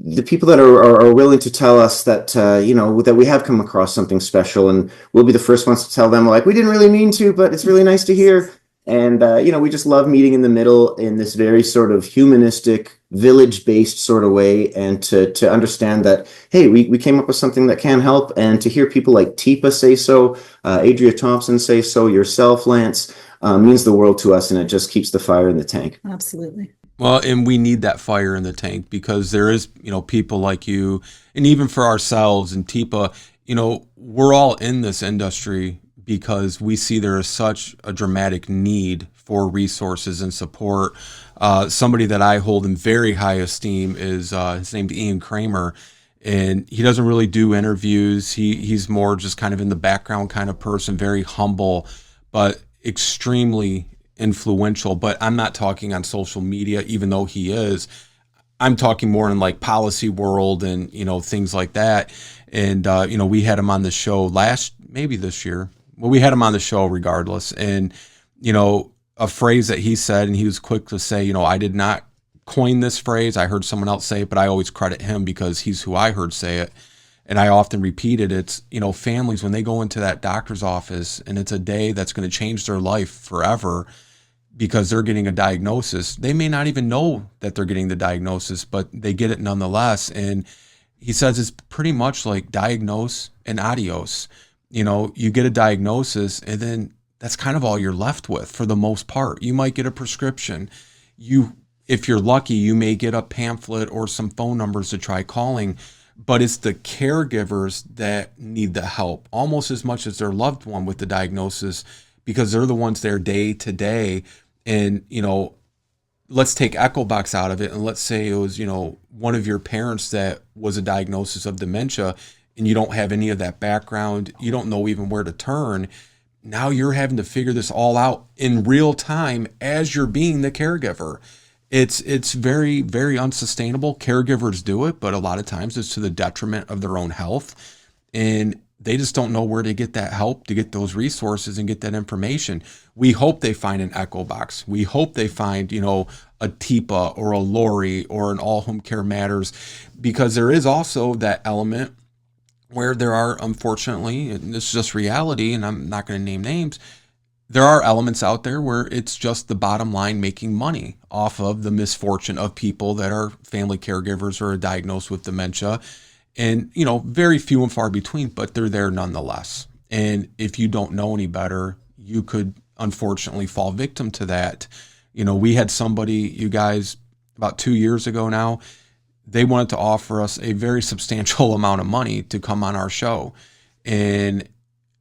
D: the people that are willing to tell us that that we have come across something special, and we'll be the first ones to tell them, like, we didn't really mean to, but it's really nice to hear. And we just love meeting in the middle in this very sort of humanistic, village-based sort of way, and to understand that, hey, we came up with something that can help, and to hear people like Tipa say so, Adria Thompson say so, yourself, Lance, means the world to us, and it just keeps the fire in the tank.
C: Absolutely.
B: Well, and we need that fire in the tank because there is, people like you, and even for ourselves and Tipa, we're all in this industry because we see there is such a dramatic need for resources and support. Somebody that I hold in very high esteem is his name's Ian Kramer, and he doesn't really do interviews. He's more just kind of in the background kind of person, very humble, but extremely influential. But I'm not talking on social media, even though he is. I'm talking more in like policy world and things like that. And we had him on the show maybe this year. Well, we had him on the show regardless. And, a phrase that he said, and he was quick to say, I did not coin this phrase. I heard someone else say it, but I always credit him because he's who I heard say it. And I often repeat it. It's, families, when they go into that doctor's office and it's a day that's going to change their life forever because they're getting a diagnosis, they may not even know that they're getting the diagnosis, but they get it nonetheless. And he says it's pretty much like diagnose and adios. You get a diagnosis, and then that's kind of all you're left with for the most part. You might get a prescription. If you're lucky, you may get a pamphlet or some phone numbers to try calling, but it's the caregivers that need the help almost as much as their loved one with the diagnosis, because they're the ones there day to day. And, let's take Echobox out of it. And let's say it was, one of your parents that was a diagnosis of dementia, and you don't have any of that background. You don't know even where to turn. Now you're having to figure this all out in real time as you're being the caregiver. It's very, very unsustainable. Caregivers do it, but a lot of times it's to the detriment of their own health. And they just don't know where to get that help, to get those resources and get that information. We hope they find an Echobox. We hope they find, a Tipa or a Lori or an All Home Care Matters, because there is also that element where there are, unfortunately, and this is just reality, and I'm not going to name names, there are elements out there where it's just the bottom line making money off of the misfortune of people that are family caregivers or are diagnosed with dementia. And, very few and far between, but they're there nonetheless. And if you don't know any better, you could unfortunately fall victim to that. We had somebody, you guys, about 2 years ago now, they wanted to offer us a very substantial amount of money to come on our show. And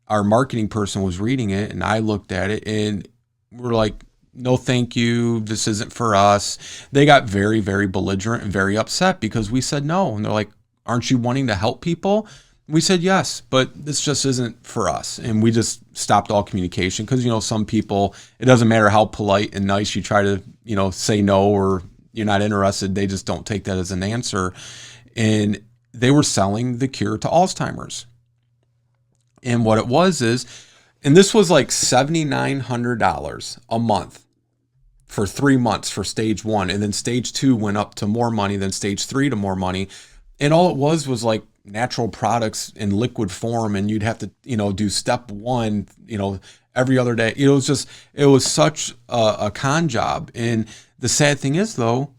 B: our marketing person was reading it, and I looked at it, and we're like, no, thank you. This isn't for us. They got very, very belligerent and very upset because we said no. And they're like, aren't you wanting to help people? We said yes, but this just isn't for us. And we just stopped all communication because, you know, some people, it doesn't matter how polite and nice you try to, you know, say no or you're not interested. They just don't take that as an answer. And they were selling the cure to Alzheimer's. And what it was is, and this was like $7,900 a month for 3 months for stage 1. And then stage 2 went up to more money, then stage 3 to more money. And all it was like natural products in liquid form. And you'd have to, you know, do step 1, you know, every other day. It was such a con job. And the sad thing is, though,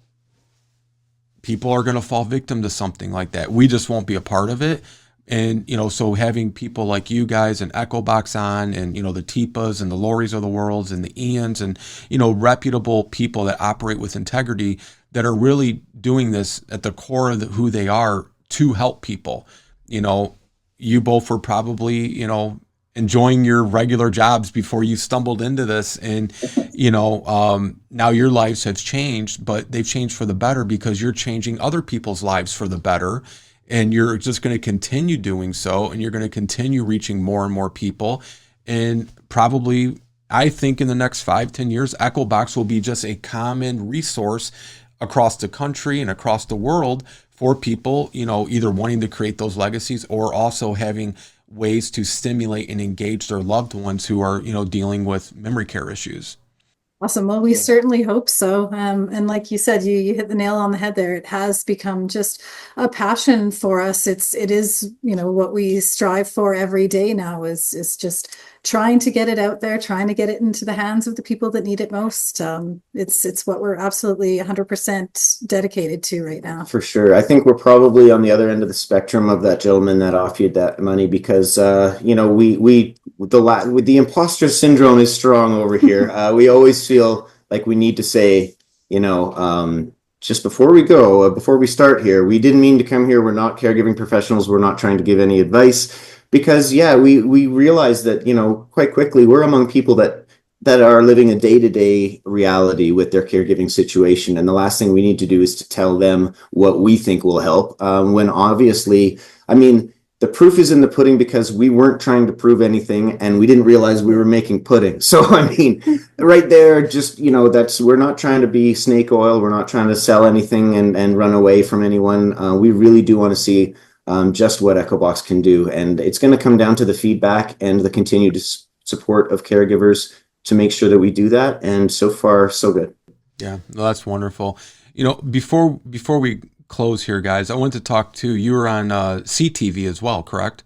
B: people are going to fall victim to something like that. We just won't be a part of it. And, you know, so having people like you guys and Echobox on, and, you know, the TIPAs and the Loris of the worlds and the Ians and, you know, reputable people that operate with integrity that are really doing this at the core of who they are to help people. You know, you both were probably, you know, enjoying your regular jobs before you stumbled into this. And, you know, now your lives have changed, but they've changed for the better because you're changing other people's lives for the better. And you're just going to continue doing so, and you're going to continue reaching more and more people. And probably, I think in the next 5-10 years, Echobox will be just a common resource across the country and across the world for people, you know, either wanting to create those legacies or also having ways to stimulate and engage their loved ones who are, you know, dealing with memory care issues.
C: Awesome. Well, we certainly hope so. And like you said, you hit the nail on the head there. It has become just a passion for us. It is, you know, what we strive for every day now is just trying to get it out there, trying to get it into the hands of the people that need it most. It's what we're absolutely 100% dedicated to right now.
D: For sure. I think we're probably on the other end of the spectrum of that gentleman that offered that money because, you know, the imposter syndrome is strong over here. We always feel like we need to say, you know, just before we start here, we didn't mean to come here. We're not caregiving professionals. We're not trying to give any advice because, yeah, we realize that, you know, quite quickly we're among people that are living a day-to-day reality with their caregiving situation. And the last thing we need to do is to tell them what we think will help. When obviously, I mean, the proof is in the pudding because we weren't trying to prove anything and we didn't realize we were making pudding. So, I mean, right there, just, you know, we're not trying to be snake oil. We're not trying to sell anything and run away from anyone. We really do want to see just what Echobox can do. And it's going to come down to the feedback and the continued support of caregivers to make sure that we do that. And so far, so good.
B: Yeah, well, that's wonderful. You know, before we close here, guys, I want to talk to you. Were on CTV as well, correct?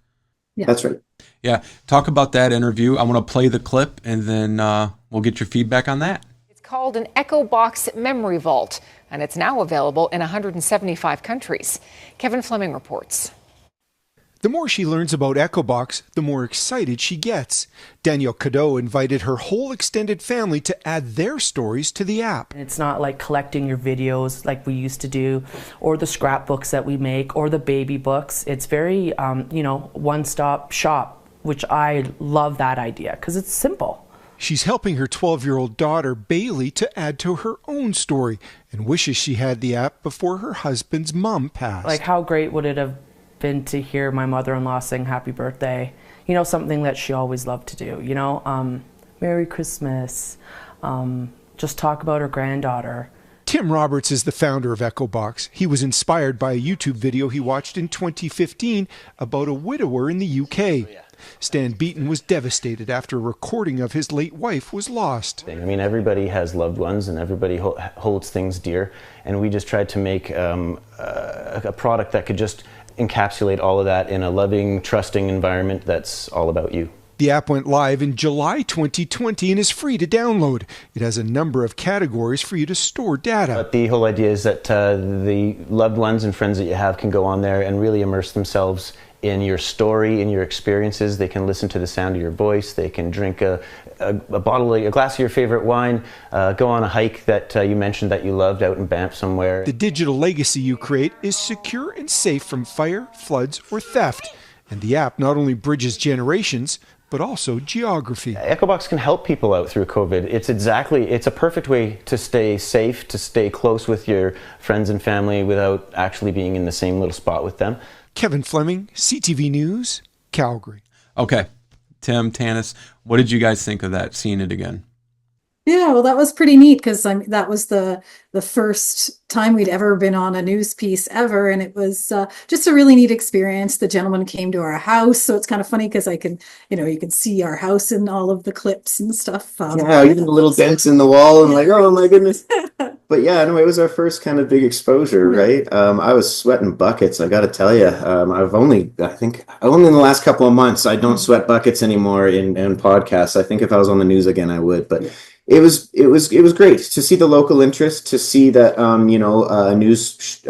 C: Yeah,
D: that's right.
B: Yeah, talk about that interview. I want to play the clip, and then we'll get your feedback on that.
J: It's called an Echobox Memory Vault, and it's now available in 175 countries. Kevin Fleming reports.
K: The more she learns about Echobox, the more excited she gets. Danielle Cadeau invited her whole extended family to add their stories to the app.
N: It's not like collecting your videos like we used to do, or the scrapbooks that we make, or the baby books. It's very, you know, one-stop shop, which I love that idea because it's simple.
K: She's helping her 12-year-old daughter, Bailey, to add to her own story and wishes she had the app before her husband's mom passed.
N: Like, how great would it have been to hear my mother-in-law sing happy birthday, you know, something that she always loved to do, you know, Merry Christmas, just talk about her granddaughter.
K: Tim Roberts is the founder of Echobox. He was inspired by a YouTube video he watched in 2015 about a widower in the UK. Stan Beaton was devastated after a recording of his late wife was lost.
O: I mean, everybody has loved ones and everybody holds things dear, and we just tried to make a product that could just encapsulate all of that in a loving, trusting environment that's all about you.
K: The app went live in July 2020 and is free to download. It has a number of categories for you to store data.
O: But the whole idea is that the loved ones and friends that you have can go on there and really immerse themselves in your story, in your experiences. They can listen to the sound of your voice. They can drink a glass of your favorite wine, go on a hike that you mentioned that you loved out in Banff somewhere.
K: The digital legacy you create is secure and safe from fire, floods, or theft. And the app not only bridges generations, but also geography.
O: Echobox can help people out through COVID. It's a perfect way to stay safe, to stay close with your friends and family without actually being in the same little spot with them.
K: Kevin Fleming, CTV News, Calgary.
B: Okay, Tim, Tannis, what did you guys think of that, seeing it again?
C: Yeah, well, that was pretty neat because that was the first time we'd ever been on a news piece ever, and it was just a really neat experience. The gentleman came to our house, so it's kind of funny because you can see our house in all of the clips and stuff.
D: Yeah, even the little dents in the wall, and like, oh my goodness. But yeah, no, it was our first kind of big exposure, right? I was sweating buckets. I got to tell you, I think only in the last couple of months, I don't sweat buckets anymore in podcasts. I think if I was on the news again, I would, but. It was great to see the local interest, to see that a news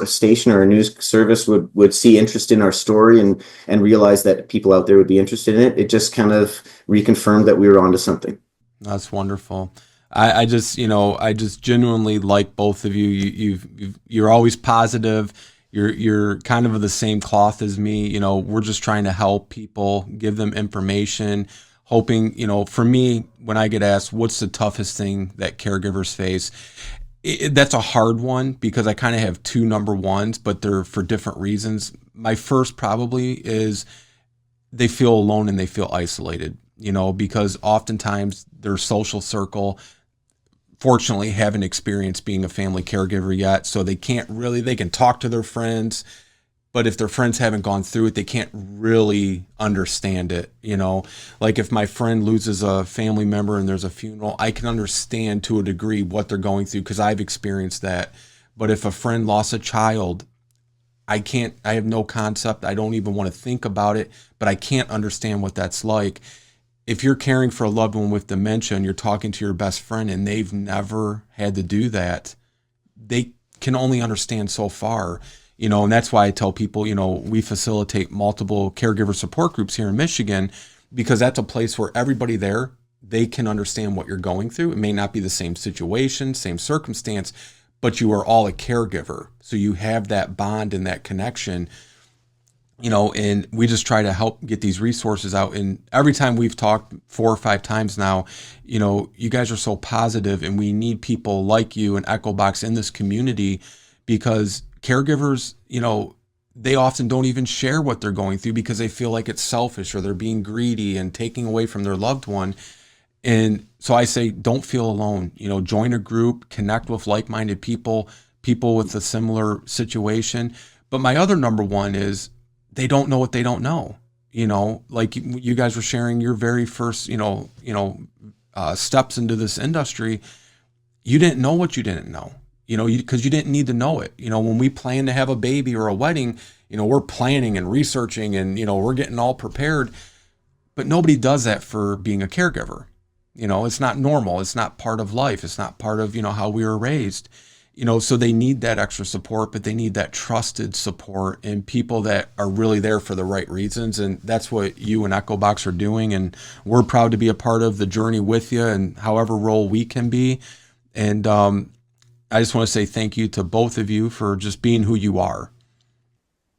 D: station or a news service would see interest in our story and realize that people out there would be interested in it. It just kind of reconfirmed that we were onto something.
B: That's wonderful. I just genuinely like both of you. You're always positive. You're kind of the same cloth as me. We're just trying to help people, give them information. Hoping, for me, when I get asked, what's the toughest thing that caregivers face? That's a hard one because I kind of have two number ones, but they're for different reasons. My first probably is they feel alone and they feel isolated, because oftentimes their social circle, fortunately, haven't experienced being a family caregiver yet. So they can talk to their friends. But if their friends haven't gone through it, they can't really understand it. Like if my friend loses a family member and there's a funeral, I can understand to a degree what they're going through because I've experienced that. But if a friend lost a child, I have no concept. I don't even want to think about it, but I can't understand what that's like. If you're caring for a loved one with dementia and you're talking to your best friend and they've never had to do that, they can only understand so far. And that's why I tell people, we facilitate multiple caregiver support groups here in Michigan, because that's a place where everybody there, they can understand what you're going through. It may not be the same situation, same circumstance, but you are all a caregiver. So you have that bond and that connection, and we just try to help get these resources out. And every time we've talked 4 or 5 times now, you guys are so positive, and we need people like you and Echobox in this community because caregivers, they often don't even share what they're going through because they feel like it's selfish or they're being greedy and taking away from their loved one. And so I say, don't feel alone. Join a group, connect with like-minded people with a similar situation. But my other number one is they don't know what they don't know. Like you guys were sharing your very first, steps into this industry. You didn't know what you didn't know. Because you didn't need to know it. When we plan to have a baby or a wedding, we're planning and researching and, we're getting all prepared. But nobody does that for being a caregiver. It's not normal. It's not part of life. It's not part of, how we were raised. So they need that extra support, but they need that trusted support and people that are really there for the right reasons. And that's what you and Echobox are doing. And we're proud to be a part of the journey with you and however role we can be. And, I just want to say thank you to both of you for just being who you are.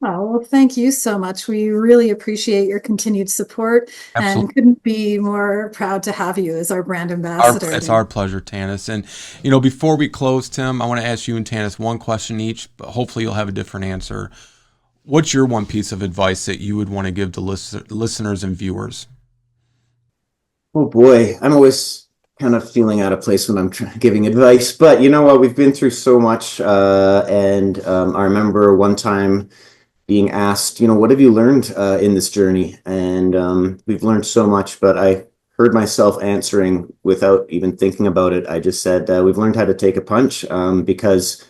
C: Oh, well, thank you so much. We really appreciate your continued support.
B: Absolutely.
C: And couldn't be more proud to have you as our brand ambassador.
B: It's our pleasure, Tannis. And, before we close, Tim, I want to ask you and Tannis one question each, but hopefully you'll have a different answer. What's your one piece of advice that you would want to give to listeners and viewers?
D: Oh boy, I'm always kind of feeling out of place when I'm giving advice, but you know what? We've been through so much, and I remember one time being asked, what have you learned in this journey? And we've learned so much, but I heard myself answering without even thinking about it. I just said, we've learned how to take a punch, because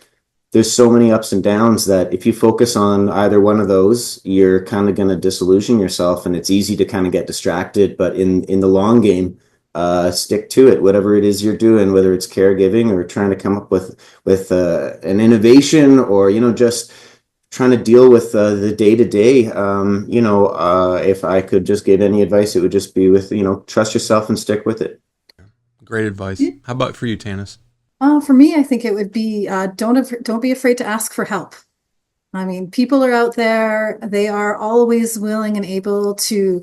D: there's so many ups and downs that if you focus on either one of those, you're kind of going to disillusion yourself, and it's easy to kind of get distracted. But in the long game, stick to it, whatever it is you're doing, whether it's caregiving or trying to come up with an innovation, or just trying to deal with the day-to-day. If I could just give any advice, it would just be with trust yourself and stick with it.
B: Great advice. How about for you, Tannis?
C: For me, I think it would be don't be afraid to ask for help. I mean, people are out there. They are always willing and able to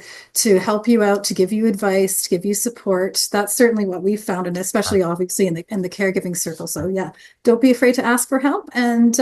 C: help you out, to give you advice, to give you support. That's certainly what we've found, and especially obviously in the caregiving circle. So yeah, don't be afraid to ask for help, and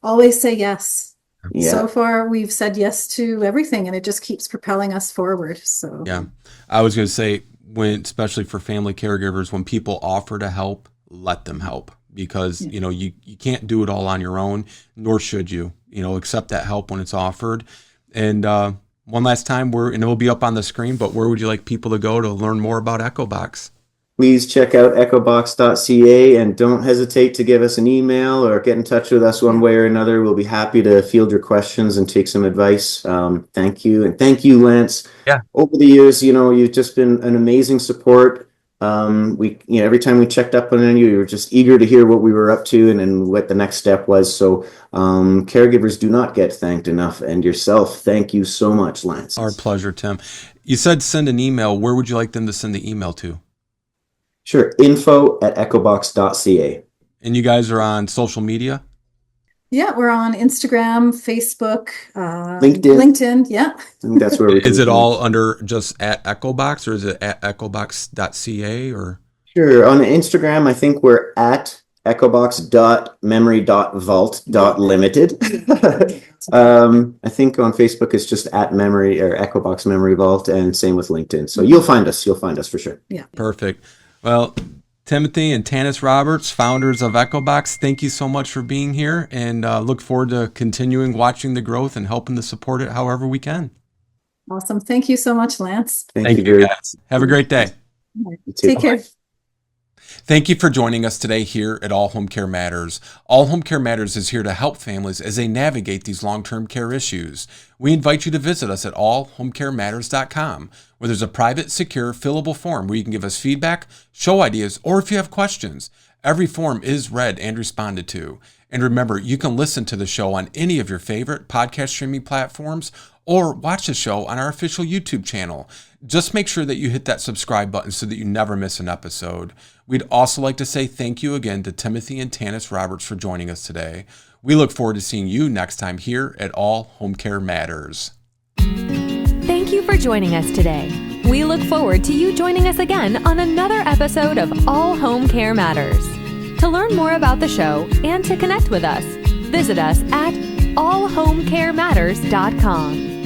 C: always say yes.
D: Yeah.
C: So far, we've said yes to everything, and it just keeps propelling us forward. So
B: yeah, I was going to say, especially for family caregivers, when people offer to help, let them help, because you can't do it all on your own, nor should you. Accept that help when it's offered. And one last time, and it will be up on the screen, but where would you like people to go to learn more about Echobox?
D: Please check out echobox.ca, and don't hesitate to give us an email or get in touch with us one way or another. We'll be happy to field your questions and take some advice. Thank you. And thank you, Lance.
B: Yeah.
D: Over the years, you've just been an amazing support. Every time we checked up on you, were just eager to hear what we were up to and what the next step was. So caregivers do not get thanked enough, and yourself, thank you so much, Lance.
B: Our pleasure, Tim. You said send an email. Where would you like them to send the email to?
D: Sure. info@echobox.ca.
B: And you guys are on social media?
C: Yeah, we're on Instagram, Facebook,
D: LinkedIn.
C: Yeah.
D: I think that's where we
B: Is it all under just at Echobox, or is it at echobox.ca or?
D: Sure. On Instagram, I think we're at echobox.memory.vault.limited. I think on Facebook it's just at memory or Echobox Memory Vault, and same with LinkedIn. So you'll find us for sure.
C: Yeah.
B: Perfect. Well, Timothy and Tannis Roberts, founders of Echobox, thank you so much for being here, and look forward to continuing watching the growth and helping to support it however we can.
C: Awesome. Thank you so much, Lance.
B: Thank you, guys. Have a great day.
C: Take care.
B: Thank you for joining us today here at All Home Care Matters. All Home Care Matters is here to help families as they navigate these long-term care issues. We invite you to visit us at allhomecarematters.com, where there's a private, secure, fillable form where you can give us feedback, show ideas, or if you have questions. Every form is read and responded to. And remember, you can listen to the show on any of your favorite podcast streaming platforms or watch the show on our official YouTube channel. Just make sure that you hit that subscribe button so that you never miss an episode. We'd also like to say thank you again to Timothy and Tannis Roberts for joining us today. We look forward to seeing you next time here at All Home Care Matters.
A: Thank you for joining us today. We look forward to you joining us again on another episode of All Home Care Matters. To learn more about the show and to connect with us, visit us at allhomecarematters.com.